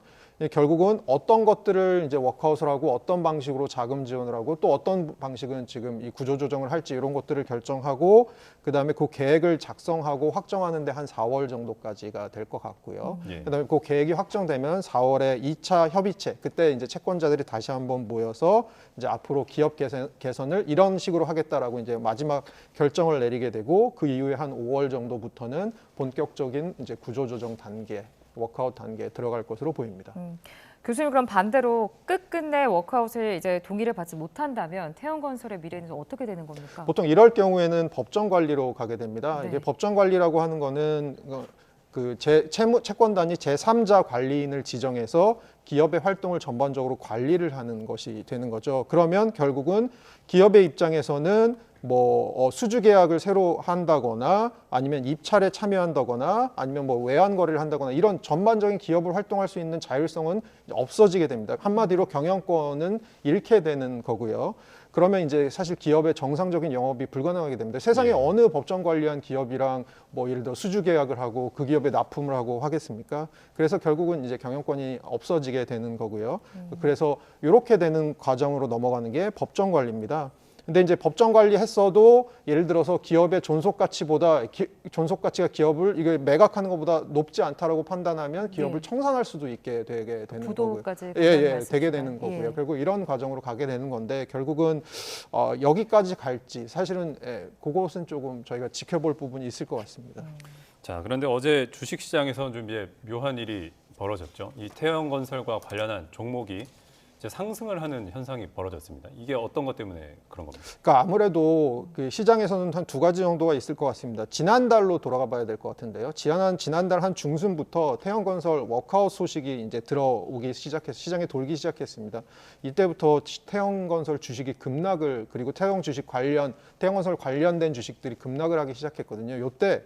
[SPEAKER 27] 결국은 어떤 것들을 이제 워크아웃을 하고 어떤 방식으로 자금 지원을 하고 또 어떤 방식은 지금 이 구조 조정을 할지 이런 것들을 결정하고 그다음에 그 계획을 작성하고 확정하는데 한 4월 정도까지가 될 것 같고요. 그다음에 그 계획이 확정되면 4월에 2차 협의체, 그때 이제 채권자들이 다시 한번 모여서 이제 앞으로 기업 개선을 이런 식으로 하겠다라고 이제 마지막 결정을 내리게 되고, 그 이후에 한 5월 정도부터는 본격적인 이제 구조 조정 단계, 워크아웃 단계에 들어갈 것으로 보입니다.
[SPEAKER 2] 교수님 그럼 반대로 끝끝내 워크아웃에 이제 동의를 받지 못한다면 태형건설의 미래는 좀 어떻게 되는 겁니까?
[SPEAKER 27] 보통 이럴 경우에는 법정 관리로 가게 됩니다.
[SPEAKER 2] 네.
[SPEAKER 27] 이게 법정 관리라고 하는 거는 그 채권단이 제3자 관리인을 지정해서 기업의 활동을 전반적으로 관리를 하는 것이 되는 거죠. 그러면 결국은 기업의 입장에서는 뭐 수주 계약을 새로 한다거나 아니면 입찰에 참여한다거나 아니면 뭐 외환 거래를 한다거나 이런 전반적인 기업을 활동할 수 있는 자율성은 없어지게 됩니다. 한마디로 경영권은 잃게 되는 거고요. 그러면 이제 사실 기업의 정상적인 영업이 불가능하게 됩니다. 세상에 어느 법정 관리한 기업이랑 뭐 예를 들어 수주 계약을 하고 그 기업에 납품을 하고 하겠습니까? 그래서 결국은 이제 경영권이 없어지게 되는 거고요. 그래서 이렇게 되는 과정으로 넘어가는 게 법정 관리입니다. 근데 이제 법정 관리했어도 예를 들어서 기업의 존속 가치가 기업을 이게 매각하는 것보다 높지 않다라고 판단하면 기업을 청산할 수도 있게 되게 되는 거고요. 되게 되는 거고요. 결국 이런 과정으로 가게 되는 건데 결국은 여기까지 갈지 사실은 그것은 조금 저희가 지켜볼 부분이 있을 것 같습니다.
[SPEAKER 1] 자, 그런데 어제 주식시장에서는 좀 이제 묘한 일이 벌어졌죠. 이 태형건설과 관련한 종목이 상승을 하는 현상이 벌어졌습니다. 이게 어떤 것 때문에 그런 겁니까?
[SPEAKER 27] 그러니까 아무래도 그 시장에서는 한 두 가지 정도가 있을 것 같습니다. 지난달로 돌아가 봐야 될 것 같은데요. 지난달 한 중순부터 태형건설 워크아웃 소식이 이제 들어오기 시작해서 시장에 돌기 시작했습니다. 이때부터 태형건설 주식이 급락을 그리고 태형건설 관련된 주식들이 급락을 하기 시작했거든요. 이때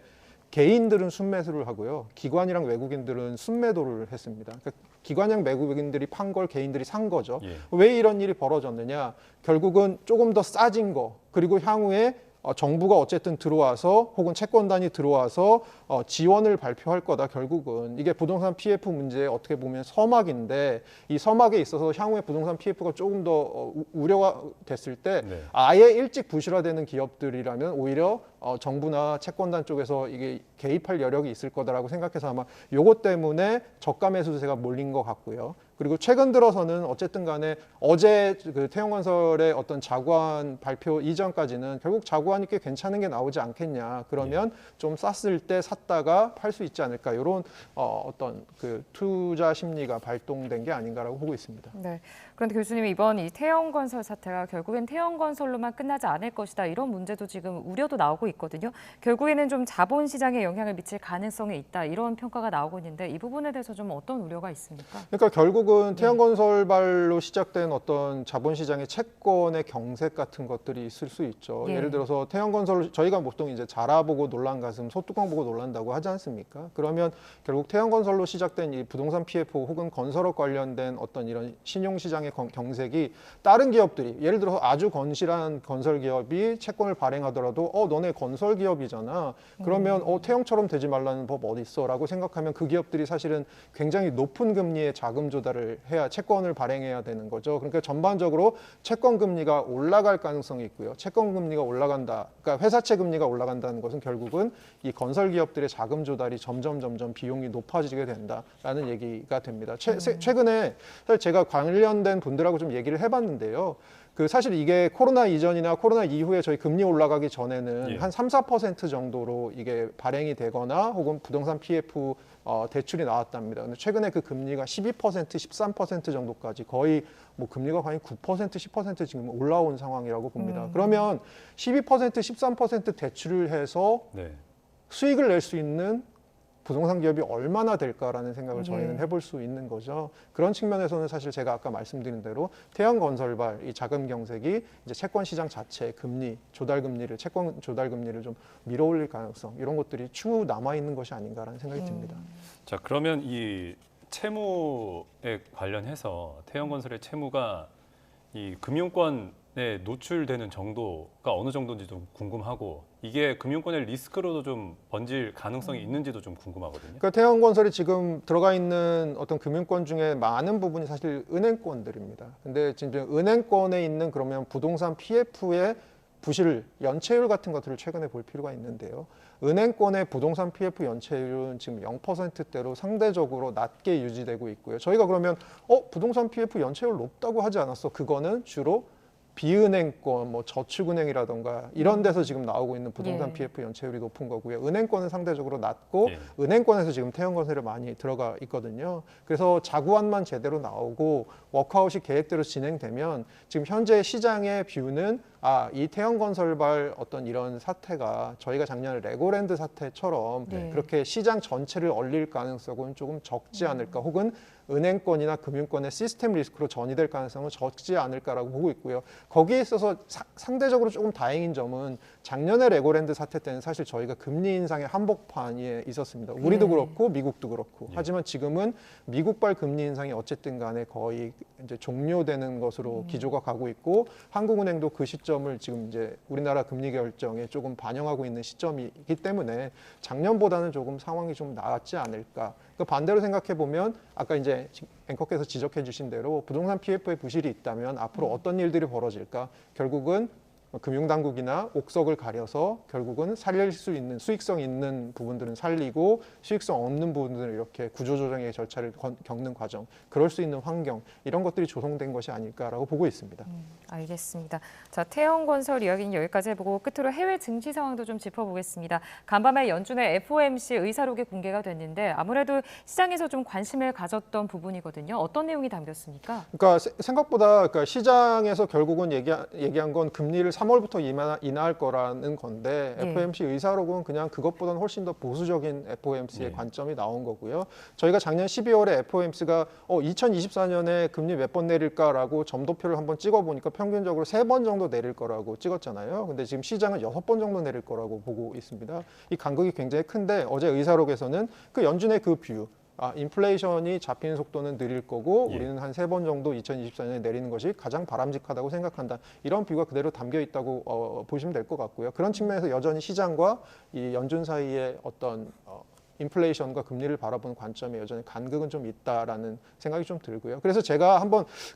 [SPEAKER 27] 개인들은 순매수를 하고요. 기관이랑 외국인들은 순매도를 했습니다. 그러니까 기관형 외국인들이 판 걸 개인들이 산 거죠. 왜 이런 일이 벌어졌느냐? 결국은 조금 더 싸진 거 그리고 향후에 정부가 어쨌든 들어와서 혹은 채권단이 들어와서 지원을 발표할 거다. 결국은 이게 부동산 PF 문제에 어떻게 보면 서막인데 이 서막에 있어서 향후에 부동산 PF가 조금 더 우려가 됐을 때 아예 일찍 부실화되는 기업들이라면 오히려 정부나 채권단 쪽에서 이게 개입할 여력이 있을 거다라고 생각해서 아마 요것 때문에 저가 매수세가 몰린 것 같고요. 그리고 최근 들어서는 어쨌든 간에 어제 그 태형건설의 어떤 자구안 발표 이전까지는 결국 자구안이 꽤 괜찮은 게 나오지 않겠냐. 그러면 좀 쌌을 때 샀다가 팔 수 있지 않을까. 이런 어떤 그 투자 심리가 발동된 게 아닌가라고 보고 있습니다.
[SPEAKER 2] 네. 그런데 교수님 이번 이 태형건설 사태가 결국엔 태형건설로만 끝나지 않을 것이다. 이런 문제도 지금 우려도 나오고 있거든요. 결국에는 좀 자본시장에 영향을 미칠 가능성이 있다. 이런 평가가 나오고 있는데 이 부분에 대해서 좀 어떤 우려가 있습니까?
[SPEAKER 27] 그러니까 결국은 태형건설발로 시작된 어떤 자본시장의 채권의 경색 같은 것들이 있을 수 있죠. 예를 들어서 태형건설 저희가 보통 이제 자라 보고 놀란 가슴, 소뚜껑 보고 놀란다고 하지 않습니까? 그러면 결국 태형건설로 시작된 이 부동산 PF 혹은 건설업 관련된 어떤 이런 신용시장의 경색이 다른 기업들이 예를 들어서 아주 건실한 건설 기업이 채권을 발행하더라도 너네 건설 기업이잖아. 그러면 태형처럼 되지 말라는 법 어디 있어라고 생각하면 그 기업들이 사실은 굉장히 높은 금리의 자금 조달을 해야 채권을 발행해야 되는 거죠. 그러니까 전반적으로 채권 금리가 올라갈 가능성이 있고요. 채권 금리가 올라간다. 그러니까 회사채 금리가 올라간다는 것은 결국은 이 건설 기업들의 자금 조달이 점점 비용이 높아지게 된다라는 얘기가 됩니다. 최근에 사실 제가 관련된 분들하고 좀 얘기를 해봤는데요. 그 사실 이게 코로나 이전이나 코로나 이후에 저희 금리 올라가기 전에는 한 3-4% 정도로 이게 발행이 되거나 혹은 부동산 PF 대출이 나왔답니다. 근데 최근에 그 금리가 12%, 13% 정도까지 거의 뭐 금리가 거의 9%, 10% 지금 올라온 상황이라고 봅니다. 그러면 12%, 13% 대출을 해서 수익을 낼 수 있는 부동산 기업이 얼마나 될까라는 생각을 저희는 해볼 수 있는 거죠. 그런 측면에서는 사실 제가 아까 말씀드린 대로 태형건설발 이 자금 경색이 이제 채권 시장 자체 금리 조달 금리를 채권 조달 금리를 좀 밀어올릴 가능성 이런 것들이 추후 남아 있는 것이 아닌가라는 생각이 듭니다.
[SPEAKER 1] 자, 그러면 이 채무에 관련해서 태형건설의 채무가 이 금융권에 노출되는 정도가 어느 정도인지 좀 궁금하고 이게 금융권의 리스크로도 좀 번질 가능성이 있는지도 좀 궁금하거든요.
[SPEAKER 27] 그러니까 태형건설이 지금 들어가 있는 어떤 금융권 중에 많은 부분이 사실 은행권들입니다. 근데 지금 은행권에 있는 그러면 부동산 PF의 부실, 연체율 같은 것들을 최근에 볼 필요가 있는데요. 은행권의 부동산 PF 연체율은 지금 0%대로 상대적으로 낮게 유지되고 있고요. 저희가 그러면 부동산 PF 연체율 높다고 하지 않았어? 그거는 주로 비은행권, 뭐 저축은행이라던가 이런 데서 지금 나오고 있는 부동산
[SPEAKER 2] 예.
[SPEAKER 27] PF 연체율이 높은 거고요. 은행권은 상대적으로 낮고
[SPEAKER 1] 예.
[SPEAKER 27] 은행권에서 지금 태형건설이 많이 들어가 있거든요. 그래서 자구안만 제대로 나오고 워크아웃이 계획대로 진행되면 지금 현재 시장의 뷰는 이 태형건설발 어떤 이런 사태가 저희가 작년에 레고랜드 사태처럼
[SPEAKER 2] 네.
[SPEAKER 27] 그렇게 시장 전체를 얼릴 가능성은 조금 적지 않을까, 혹은 은행권이나 금융권의 시스템 리스크로 전이될 가능성은 적지 않을까라고 보고 있고요. 거기에 있어서 상대적으로 조금 다행인 점은 작년에 레고랜드 사태 때는 사실 저희가 금리 인상의 한복판에 있었습니다. 우리도 그렇고 미국도 그렇고. 하지만 지금은 미국발 금리 인상이 어쨌든 간에 거의 이제 종료되는 것으로 기조가 가고 있고, 한국은행도 그 시점을 지금 이제 우리나라 금리 결정에 조금 반영하고 있는 시점이기 때문에 작년보다는 조금 상황이 좀 나았지 않을까. 그 반대로 생각해 보면 아까 이제 앵커께서 지적해 주신 대로 부동산 PF의 부실이 있다면 앞으로 어떤 일들이 벌어질까? 결국은 금융당국이나 옥석을 가려서 결국은 살릴 수 있는 수익성 있는 부분들은 살리고 수익성 없는 부분들은 이렇게 구조조정의 절차를 겪는 과정, 그럴 수 있는 환경, 이런 것들이 조성된 것이 아닐까라고 보고 있습니다.
[SPEAKER 2] 알겠습니다. 자, 태형건설 이야기는 여기까지 해보고 끝으로 해외 증시 상황도 좀 짚어보겠습니다. 간밤에 연준의 FOMC 의사록이 공개가 됐는데 아무래도 시장에서 좀 관심을 가졌던 부분이거든요. 어떤 내용이 담겼습니까?
[SPEAKER 27] 그러니까 생각보다 시장에서 결국은 얘기한 건 금리를 3월부터 인하할 거라는 건데
[SPEAKER 2] 예.
[SPEAKER 27] FOMC 의사록은 그냥 그것보다는 훨씬 더 보수적인 FOMC의
[SPEAKER 1] 예.
[SPEAKER 27] 관점이 나온 거고요. 저희가 작년 12월에 FOMC가 2024년에 금리 몇 번 내릴까라고 점도표를 한번 찍어보니까 평균적으로 3번 정도 내릴 거라고 찍었잖아요. 근데 지금 시장은 6번 정도 내릴 거라고 보고 있습니다. 이 간극이 굉장히 큰데 어제 의사록에서는 그 연준의 그 뷰, 인플레이션이 잡히는 속도는 느릴 거고
[SPEAKER 1] 예.
[SPEAKER 27] 우리는 한 3번 정도 2024년에 내리는 것이 가장 바람직하다고 생각한다. 이런 뷰가 그대로 담겨 있다고 보시면 될 것 같고요. 그런 측면에서 여전히 시장과 이 연준 사이의 어떤 인플레이션과 금리를 바라보는 관점에 여전히 간극은 좀 있다라는 생각이 좀 들고요. 그래서 제가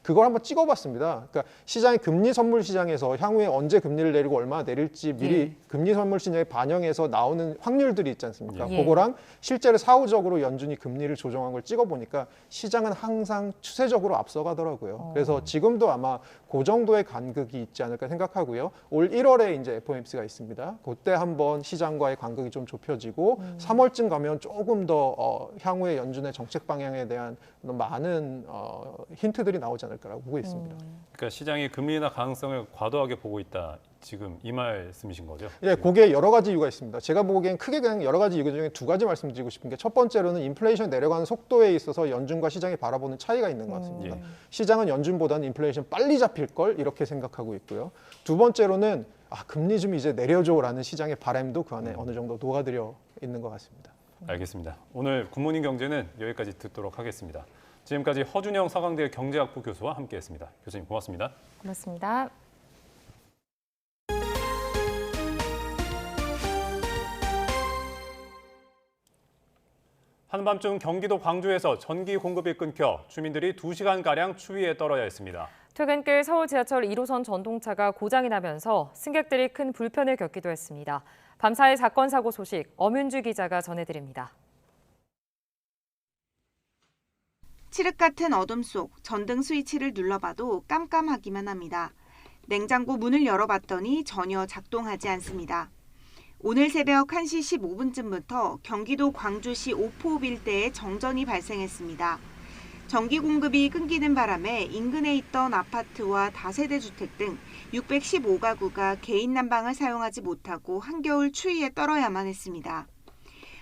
[SPEAKER 27] 그걸 한번 찍어봤습니다. 그러니까 시장의 금리 선물 시장에서 향후에 언제 금리를 내리고 얼마나 내릴지 미리 금리 선물 시장에 반영해서 나오는 확률들이 있지 않습니까?
[SPEAKER 2] 예.
[SPEAKER 27] 그거랑 실제로 사후적으로 연준이 금리를 조정한 걸 찍어보니까 시장은 항상 추세적으로 앞서가더라고요. 그래서 지금도 아마 그 정도의 간극이 있지 않을까 생각하고요. 올 1월에 이제 FOMC가 있습니다. 그때 한번 시장과의 간극이 좀 좁혀지고 3월쯤 가면 조금 더 향후의 연준의 정책 방향에 대한 많은 힌트들이 나오지 않을까라고 보고 있습니다.
[SPEAKER 1] 그러니까 시장이 금리 인하 가능성을 과도하게 보고 있다. 지금 이 말씀이신 거죠?
[SPEAKER 27] 예, 그게 여러 가지 이유가 있습니다. 제가 보기엔 크게 그냥 여러 가지 이유 중에 2가지 말씀드리고 싶은 게, 첫 번째로는 인플레이션 내려가는 속도에 있어서 연준과 시장이 바라보는 차이가 있는 것 같습니다. 시장은 연준보다는 인플레이션 빨리 잡힐 걸 이렇게 생각하고 있고요. 두 번째로는 금리 좀 이제 내려줘라는 시장의 바람도 그 안에 어느 정도 녹아들어 있는 것 같습니다.
[SPEAKER 1] 알겠습니다. 오늘 굿모닝 경제는 여기까지 듣도록 하겠습니다. 지금까지 허준영 서강대 경제학부 교수와 함께했습니다. 교수님 고맙습니다.
[SPEAKER 2] 고맙습니다.
[SPEAKER 1] 한밤중 경기도 광주에서 전기 공급이 끊겨 주민들이 2시간가량 추위에 떨어야 했습니다.
[SPEAKER 2] 퇴근길 서울 지하철 1호선 전동차가 고장이 나면서 승객들이 큰 불편을 겪기도 했습니다. 밤사이 사건 사고 소식 엄윤주 기자가 전해드립니다.
[SPEAKER 3] 칠흑 같은 어둠 속 전등 스위치를 눌러봐도 깜깜하기만 합니다. 냉장고 문을 열어봤더니 전혀 작동하지 않습니다. 오늘 새벽 1시 15분쯤부터 경기도 광주시 오포읍 일대에 정전이 발생했습니다. 전기 공급이 끊기는 바람에 인근에 있던 아파트와 다세대 주택 등 615가구가 개인 난방을 사용하지 못하고 한겨울 추위에 떨어야만 했습니다.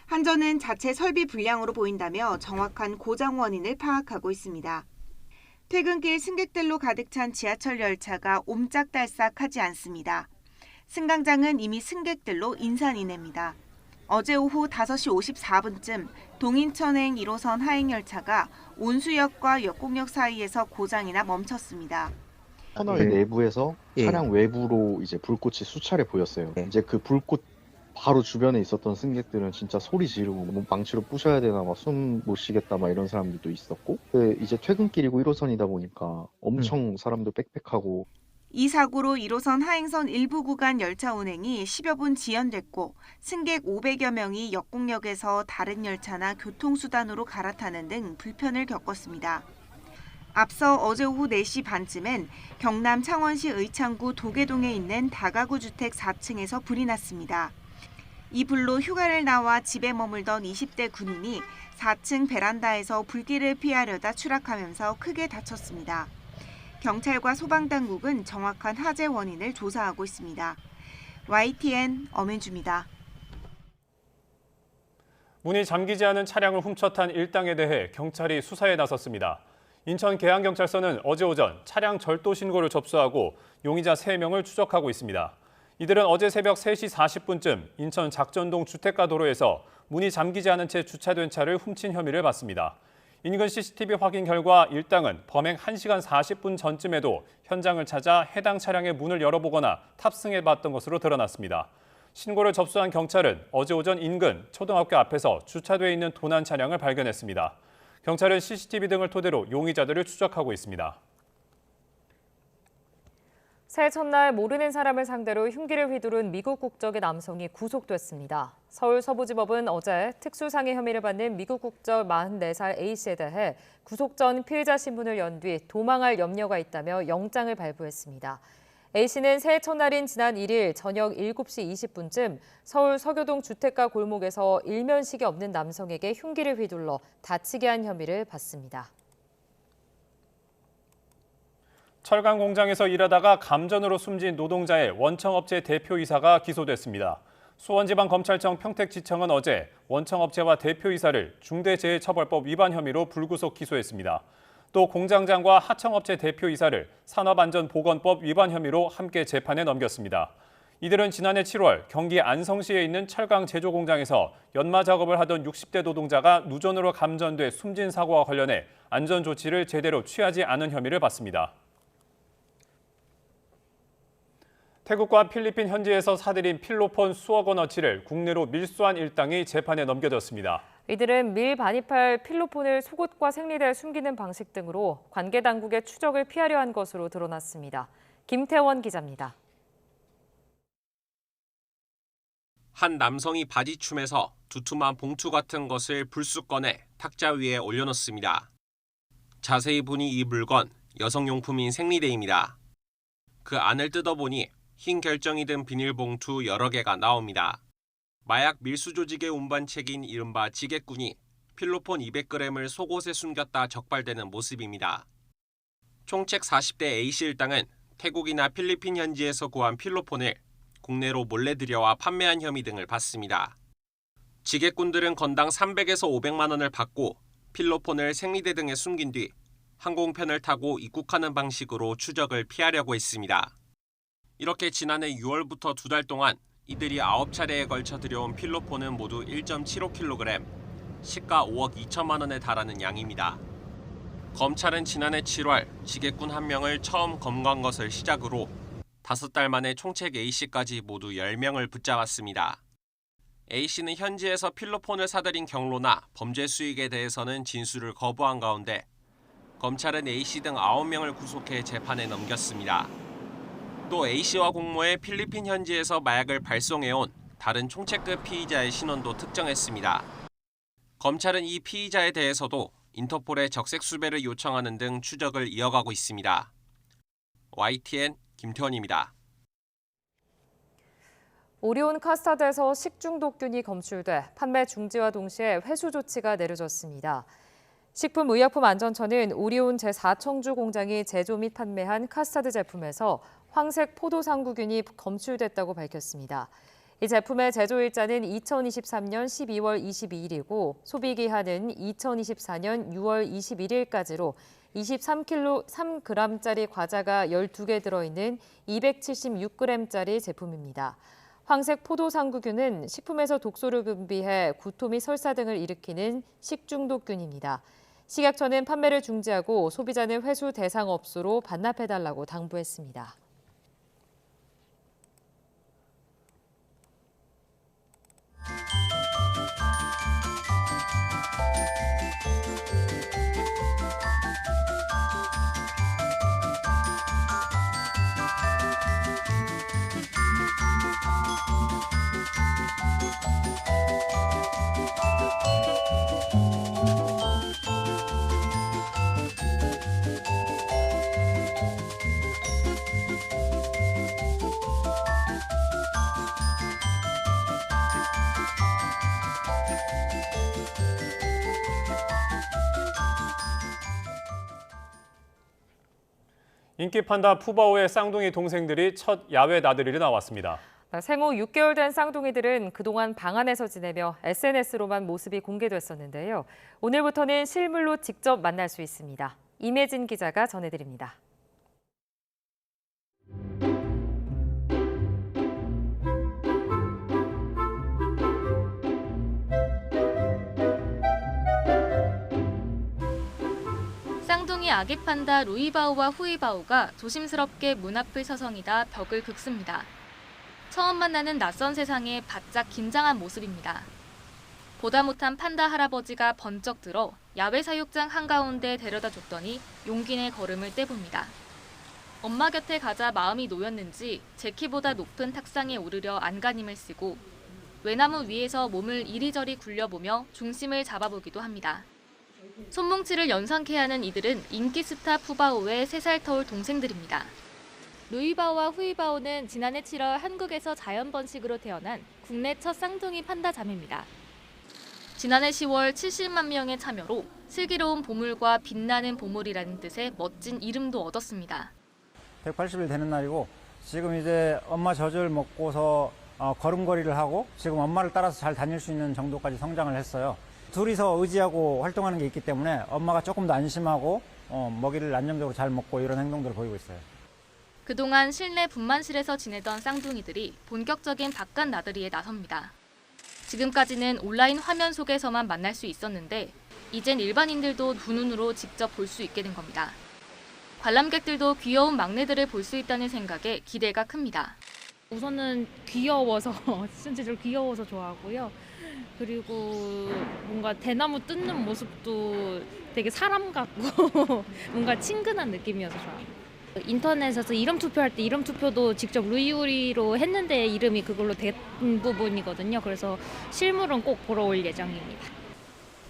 [SPEAKER 3] 한전은 자체 설비 불량으로 보인다며 정확한 고장 원인을 파악하고 있습니다. 퇴근길 승객들로 가득 찬 지하철 열차가 옴짝달싹하지 않습니다. 승강장은 이미 승객들로 인산이냅니다. 어제 오후 5시 54분쯤 동인천행 1호선 하행열차가 온수역과 역곡역 사이에서 고장이 나 멈췄습니다.
[SPEAKER 7] 터널 내부에서 차량 외부로 이제 불꽃이 수차례 보였어요. 이제 그 불꽃 바로 주변에 있었던 승객들은 진짜 소리 지르고 뭐 망치로 부셔야 되나 막 숨 못 쉬겠다 막 이런 사람들도 있었고, 이제 퇴근길이고 1호선이다 보니까 엄청 사람도 빽빽하고.
[SPEAKER 3] 이 사고로 1호선 하행선 일부 구간 열차 운행이 10여 분 지연됐고 승객 500여 명이 역곡역에서 다른 열차나 교통수단으로 갈아타는 등 불편을 겪었습니다. 앞서 어제 오후 4시 반쯤엔 경남 창원시 의창구 도계동에 있는 다가구 주택 4층에서 불이 났습니다. 이 불로 휴가를 나와 집에 머물던 20대 군인이 4층 베란다에서 불길을 피하려다 추락하면서 크게 다쳤습니다. 경찰과 소방당국은 정확한 화재 원인을 조사하고 있습니다. YTN 엄은주입니다.
[SPEAKER 1] 문이 잠기지 않은 차량을 훔쳐탄 일당에 대해 경찰이 수사에 나섰습니다. 인천 계양경찰서는 어제 오전 차량 절도 신고를 접수하고 용의자 3명을 추적하고 있습니다. 이들은 어제 새벽 3시 40분쯤 인천 작전동 주택가 도로에서 문이 잠기지 않은 채 주차된 차를 훔친 혐의를 받습니다. 인근 CCTV 확인 결과 일당은 범행 1시간 40분 전쯤에도 현장을 찾아 해당 차량의 문을 열어보거나 탑승해봤던 것으로 드러났습니다. 신고를 접수한 경찰은 어제 오전 인근 초등학교 앞에서 주차돼 있는 도난 차량을 발견했습니다. 경찰은 CCTV 등을 토대로 용의자들을 추적하고 있습니다.
[SPEAKER 2] 새해 첫날 모르는 사람을 상대로 흉기를 휘두른 미국 국적의 남성이 구속됐습니다. 서울 서부지법은 어제 특수상해 혐의를 받는 미국 국적 44살 A씨에 대해 구속 전 피의자 신분을 연 뒤 도망할 염려가 있다며 영장을 발부했습니다. A씨는 새해 첫날인 지난 1일 저녁 7시 20분쯤 서울 서교동 주택가 골목에서 일면식이 없는 남성에게 흉기를 휘둘러 다치게 한 혐의를 받습니다.
[SPEAKER 1] 철강 공장에서 일하다가 감전으로 숨진 노동자의 원청업체 대표이사가 기소됐습니다. 수원지방검찰청 평택지청은 어제 원청업체와 대표이사를 중대재해처벌법 위반 혐의로 불구속 기소했습니다. 또 공장장과 하청업체 대표이사를 산업안전보건법 위반 혐의로 함께 재판에 넘겼습니다. 이들은 지난해 7월 경기 안성시에 있는 철강 제조 공장에서 연마 작업을 하던 60대 노동자가 누전으로 감전돼 숨진 사고와 관련해 안전조치를 제대로 취하지 않은 혐의를 받습니다. 태국과 필리핀 현지에서 사들인 필로폰 수억 원어치를 국내로 밀수한 일당이 재판에 넘겨졌습니다.
[SPEAKER 2] 이들은 밀 반입할 필로폰을 속옷과 생리대에 숨기는 방식 등으로 관계 당국의 추적을 피하려 한 것으로 드러났습니다. 김태원 기자입니다.
[SPEAKER 8] 한 남성이 바지춤에서 두툼한 봉투 같은 것을 불쑥 꺼내 탁자 위에 올려놓습니다. 자세히 보니 이 물건 여성용품인 생리대입니다. 그 안을 뜯어보니 흰 결정이 든 비닐봉투 여러 개가 나옵니다. 마약 밀수 조직의 운반책인 이른바 지게꾼이 필로폰 200g을 속옷에 숨겼다 적발되는 모습입니다. 총책 40대 A씨 일당은 태국이나 필리핀 현지에서 구한 필로폰을 국내로 몰래 들여와 판매한 혐의 등을 받습니다. 지게꾼들은 건당 300에서 500만 원을 받고 필로폰을 생리대 등에 숨긴 뒤 항공편을 타고 입국하는 방식으로 추적을 피하려고 했습니다. 이렇게 지난해 6월부터 2달 동안 이들이 9차례에 걸쳐 들여온 필로폰은 모두 1.75kg, 시가 5억 2천만 원에 달하는 양입니다. 검찰은 지난해 7월 지게꾼 한 명을 처음 검거한 것을 시작으로 5달 만에 총책 A씨까지 모두 10명을 붙잡았습니다. A씨는 현지에서 필로폰을 사들인 경로나 범죄 수익에 대해서는 진술을 거부한 가운데 검찰은 A씨 등 9명을 구속해 재판에 넘겼습니다. 또 A씨와 공모해 필리핀 현지에서 마약을 발송해온 다른 총책급 피의자의 신원도 특정했습니다. 검찰은 이 피의자에 대해서도 인터폴에 적색 수배를 요청하는 등 추적을 이어가고 있습니다. YTN 김태원입니다.
[SPEAKER 2] 오리온 카스타드에서 식중독균이 검출돼 판매 중지와 동시에 회수 조치가 내려졌습니다. 식품의약품안전처는 오리온 제4청주 공장이 제조 및 판매한 카스타드 제품에서 황색 포도상구균이 검출됐다고 밝혔습니다. 이 제품의 제조일자는 2023년 12월 22일이고 소비기한은 2024년 6월 21일까지로 23g짜리 과자가 12개 들어있는 276g짜리 제품입니다. 황색 포도상구균은 식품에서 독소를 분비해 구토 및 설사 등을 일으키는 식중독균입니다. 식약처는 판매를 중지하고 소비자는 회수 대상 업소로 반납해달라고 당부했습니다.
[SPEAKER 1] 인기 판다 푸바오의 쌍둥이 동생들이 첫 야외 나들이를 나왔습니다.
[SPEAKER 2] 생후 6개월 된 쌍둥이들은 그동안 방 안에서 지내며 SNS로만 모습이 공개됐었는데요. 오늘부터는 실물로 직접 만날 수 있습니다. 임혜진 기자가 전해드립니다.
[SPEAKER 5] 쌍둥이 아기 판다 루이바오와 후이바오가 조심스럽게 문 앞을 서성이다 벽을 긁습니다. 처음 만나는 낯선 세상에 바짝 긴장한 모습입니다. 보다 못한 판다 할아버지가 번쩍 들어 야외 사육장 한가운데 데려다 줬더니 용기 내 걸음을 떼봅니다. 엄마 곁에 가자 마음이 놓였는지 제 키보다 높은 탁상에 오르려 안간힘을 쓰고 외나무 위에서 몸을 이리저리 굴려보며 중심을 잡아보기도 합니다. 손뭉치를 연상케 하는 이들은 인기 스타 푸바오의 3살 터울 동생들입니다. 루이바오와 후이바오는 지난해 7월 한국에서 자연 번식으로 태어난 국내 첫 쌍둥이 판다 자매입니다. 지난해 10월 70만 명의 참여로 슬기로운 보물과 빛나는 보물이라는 뜻의 멋진 이름도 얻었습니다.
[SPEAKER 9] 180일 되는 날이고 지금 이제 엄마 젖을 먹고서 걸음걸이를 하고 지금 엄마를 따라서 잘 다닐 수 있는 정도까지 성장을 했어요. 둘이서 의지하고 활동하는 게 있기 때문에 엄마가 조금 더 안심하고 먹이를 안정적으로 잘 먹고 이런 행동들을 보이고 있어요.
[SPEAKER 5] 그동안 실내 분만실에서 지내던 쌍둥이들이 본격적인 바깥 나들이에 나섭니다. 지금까지는 온라인 화면 속에서만 만날 수 있었는데 이젠 일반인들도 두 눈으로 직접 볼 수 있게 된 겁니다. 관람객들도 귀여운 막내들을 볼 수 있다는 생각에 기대가 큽니다.
[SPEAKER 10] 우선은 귀여워서 실제로 귀여워서 좋아하고요. 그리고 뭔가 대나무 뜯는 모습도 되게 사람 같고 뭔가 친근한 느낌이어서 좋아합니다. 인터넷에서 이름 투표할 때 이름 투표도 직접 루이우리로 했는데 이름이 그걸로 된 부분이거든요. 그래서 실물은 꼭 보러 올 예정입니다.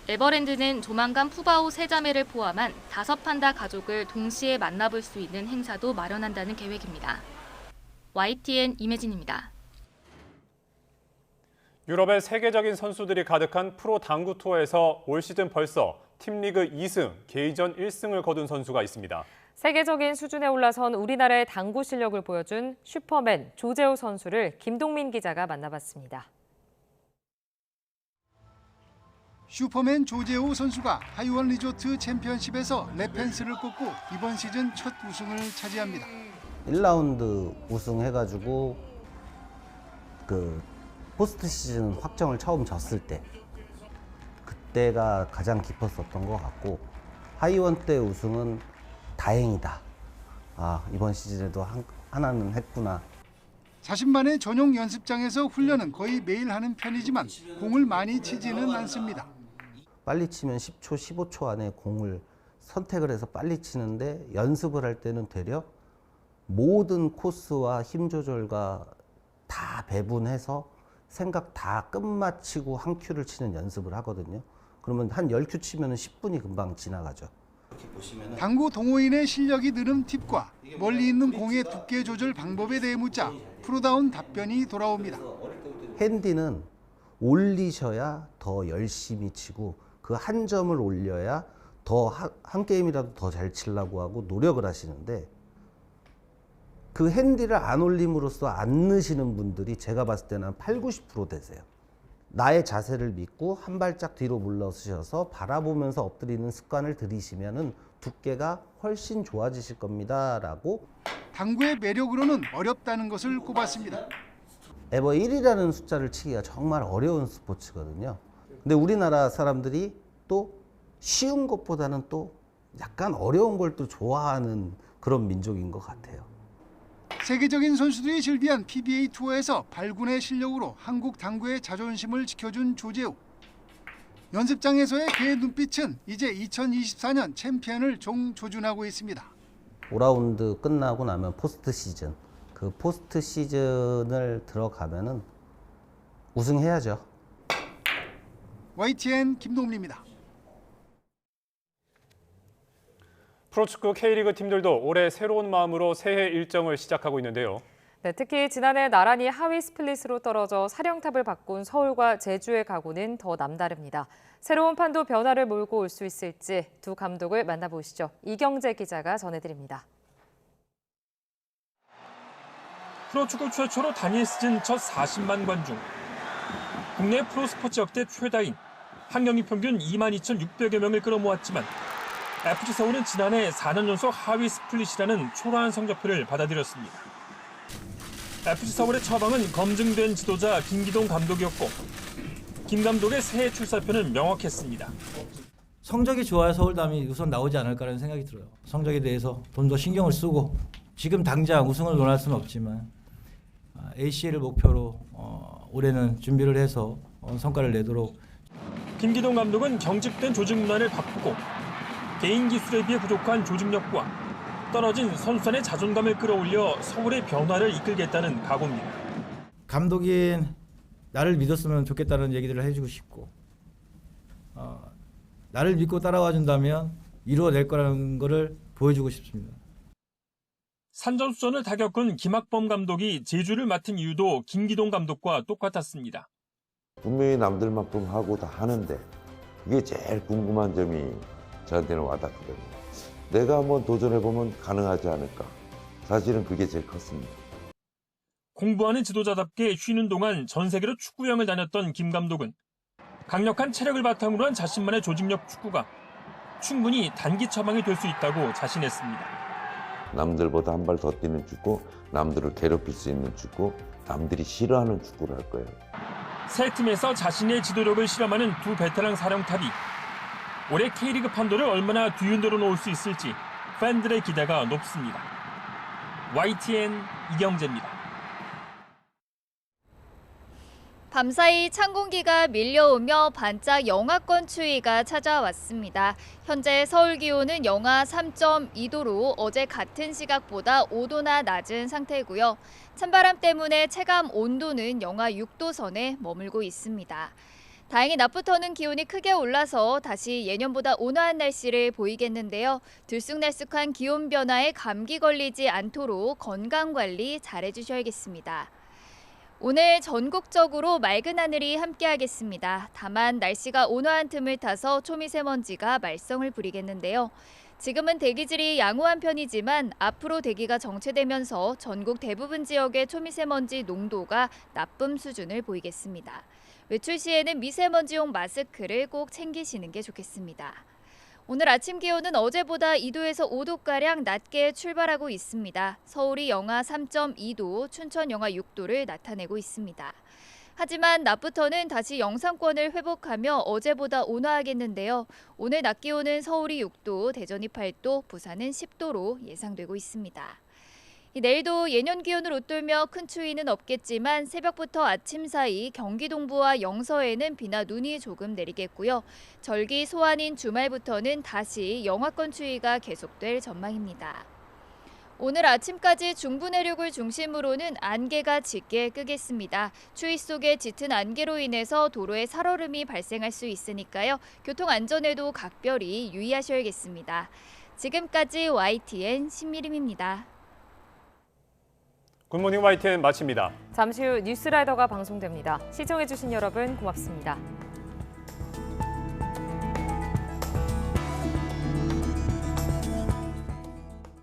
[SPEAKER 5] 에버랜드는 조만간 푸바오 3자매를 포함한 5판다 가족을 동시에 만나볼 수 있는 행사도 마련한다는 계획입니다. YTN 임혜진입니다.
[SPEAKER 1] 유럽의 세계적인 선수들이 가득한 프로 당구 투어에서 올 시즌 벌써 팀리그 2승, 개인전 1승을 거둔 선수가 있습니다.
[SPEAKER 2] 세계적인 수준에 올라선 우리나라의 당구 실력을 보여준 슈퍼맨 조재호 선수를 김동민 기자가 만나봤습니다.
[SPEAKER 23] 슈퍼맨 조재호 선수가 하이원 리조트 챔피언십에서 레펜스를 꺾고 이번 시즌 첫 우승을 차지합니다.
[SPEAKER 11] 1라운드 우승해가지고 포스트 시즌 확정을 처음 졌을 때 그때가 가장 깊었었던 것 같고 하이원 때 우승은 다행이다. 이번 시즌에도 하나는 했구나.
[SPEAKER 23] 자신만의 전용 연습장에서 훈련은 거의 매일 하는 편이지만 공을 많이 치지는 않습니다.
[SPEAKER 11] 빨리 치면 10초, 15초 안에 공을 선택을 해서 빨리 치는데 연습을 할 때는 되려 모든 코스와 힘 조절과 다 배분해서 생각 다 끝마치고 한 큐를 치는 연습을 하거든요. 그러면 한 10큐 치면 10분이 금방 지나가죠.
[SPEAKER 23] 당구 동호인의 실력이 느는 팁과 멀리 있는 공의 두께 조절 방법에 대해 묻자 프로다운 답변이 돌아옵니다.
[SPEAKER 11] 핸디는 올리셔야 더 열심히 치고 그 한 점을 올려야 더 한 게임이라도 더 잘 치려고 하고 노력을 하시는데 그 핸디를 안 올림으로써 안 넣으시는 분들이 제가 봤을 때는 한 80-90% 되세요. 나의 자세를 믿고 한 발짝 뒤로 물러서셔서 바라보면서 엎드리는 습관을 들이시면은 두께가 훨씬 좋아지실 겁니다라고.
[SPEAKER 23] 당구의 매력으로는 어렵다는 것을 꼽았습니다.
[SPEAKER 11] 에버 1이라는 숫자를 치기가 정말 어려운 스포츠거든요. 근데 우리나라 사람들이 또 쉬운 것보다는 또 약간 어려운 걸 또 좋아하는 그런 민족인 것 같아요.
[SPEAKER 23] 세계적인 선수들이 즐비한 PBA 투어에서 발군의 실력으로 한국 당구의 자존심을 지켜준 조재호. 연습장에서의 그의 눈빛은 이제 2024년 챔피언을 종조준하고 있습니다.
[SPEAKER 11] 5라운드 끝나고 나면 포스트 시즌. 그 포스트 시즌을 들어가면은 우승해야죠.
[SPEAKER 23] YTN 김동민입니다.
[SPEAKER 1] 프로축구 K리그 팀들도 올해 새로운 마음으로 새해 일정을 시작하고 있는데요.
[SPEAKER 2] 네, 특히 지난해 나란히 하위 스플릿으로 떨어져 사령탑을 바꾼 서울과 제주의 각오는 더 남다릅니다. 새로운 판도 변화를 몰고 올 수 있을지 두 감독을 만나보시죠. 이경재 기자가 전해드립니다.
[SPEAKER 12] 프로축구 최초로 단일 시즌 첫 40만 관중. 국내 프로스포츠 역대 최다인 한 경기 평균 22,600여 명을 끌어모았지만 FC 서울은 지난해 4년 연속 하위 스플릿이라는 초라한 성적표를 받아들였습니다. FC 서울의 처방은 검증된 지도자 김기동 감독이었고 김 감독의 새해 출사표는 명확했습니다.
[SPEAKER 13] 성적이 좋아야 서울담이 우선 나오지 않을까라는 생각이 들어요. 성적에 대해서 좀 더 신경을 쓰고 지금 당장 우승을 논할 수는 없지만 ACL을 목표로 올해는 준비를 해서 성과를 내도록.
[SPEAKER 12] 김기동 감독은 경직된 조직 문화를 바꾸고 개인 기술에 비해 부족한 조직력과 떨어진 선수단의 자존감을 끌어올려 서울의 변화를 이끌겠다는 각오입니다.
[SPEAKER 13] 감독인 나를 믿었으면 좋겠다는 얘기들을 해주고 싶고 나를 믿고 따라와 준다면 이루어낼 거라는 것을 보여주고 싶습니다.
[SPEAKER 12] 산전수전을 다 겪은 김학범 감독이 제주를 맡은 이유도 김기동 감독과 똑같았습니다.
[SPEAKER 14] 분명히 남들만큼 하고 다 하는데 그게 제일 궁금한 점이 저한테는 와닿거든요. 내가 한번 도전해보면 가능하지 않을까. 사실은 그게 제일 컸습니다.
[SPEAKER 12] 공부하는 지도자답게 쉬는 동안 전 세계로 축구여행을 다녔던 김 감독은 강력한 체력을 바탕으로 한 자신만의 조직력 축구가 충분히 단기 처방이 될 수 있다고 자신했습니다.
[SPEAKER 14] 남들보다 한 발 더 뛰는 축구, 남들을 괴롭힐 수 있는 축구, 남들이 싫어하는 축구를 할 거예요.
[SPEAKER 12] 새 팀에서 자신의 지도력을 실험하는 두 베테랑 사령탑이 올해 K리그 판도를 얼마나 뒤흔들어 놓을 수 있을지 팬들의 기대가 높습니다. YTN 이경재입니다.
[SPEAKER 15] 밤사이 찬 공기가 밀려오며 반짝 영하권 추위가 찾아왔습니다. 현재 서울 기온은 영하 3.2도로 어제 같은 시각보다 5도나 낮은 상태고요. 찬바람 때문에 체감 온도는 영하 6도 선에 머물고 있습니다. 다행히 낮부터는 기온이 크게 올라서 다시 예년보다 온화한 날씨를 보이겠는데요. 들쑥날쑥한 기온 변화에 감기 걸리지 않도록 건강관리 잘해주셔야겠습니다. 오늘 전국적으로 맑은 하늘이 함께하겠습니다. 다만 날씨가 온화한 틈을 타서 초미세먼지가 말썽을 부리겠는데요. 지금은 대기질이 양호한 편이지만 앞으로 대기가 정체되면서 전국 대부분 지역의 초미세먼지 농도가 나쁨 수준을 보이겠습니다. 외출 시에는 미세먼지용 마스크를 꼭 챙기시는 게 좋겠습니다. 오늘 아침 기온은 어제보다 2도에서 5도가량 낮게 출발하고 있습니다. 서울이 영하 3.2도, 춘천 영하 6도를 나타내고 있습니다. 하지만 낮부터는 다시 영상권을 회복하며 어제보다 온화하겠는데요. 오늘 낮 기온은 서울이 6도, 대전이 8도, 부산은 10도로 예상되고 있습니다. 내일도 예년 기온을 웃돌며 큰 추위는 없겠지만 새벽부터 아침 사이 경기 동부와 영서에는 비나 눈이 조금 내리겠고요. 절기 소환인 주말부터는 다시 영하권 추위가 계속될 전망입니다. 오늘 아침까지 중부 내륙을 중심으로는 안개가 짙게 끄겠습니다. 추위 속에 짙은 안개로 인해서 도로에 살얼음이 발생할 수 있으니까요. 교통 안전에도 각별히 유의하셔야겠습니다. 지금까지 YTN 신미림입니다.
[SPEAKER 1] 굿모닝 YTN 마칩니다.
[SPEAKER 2] 잠시 후 뉴스라이더가 방송됩니다. 시청해주신 여러분 고맙습니다.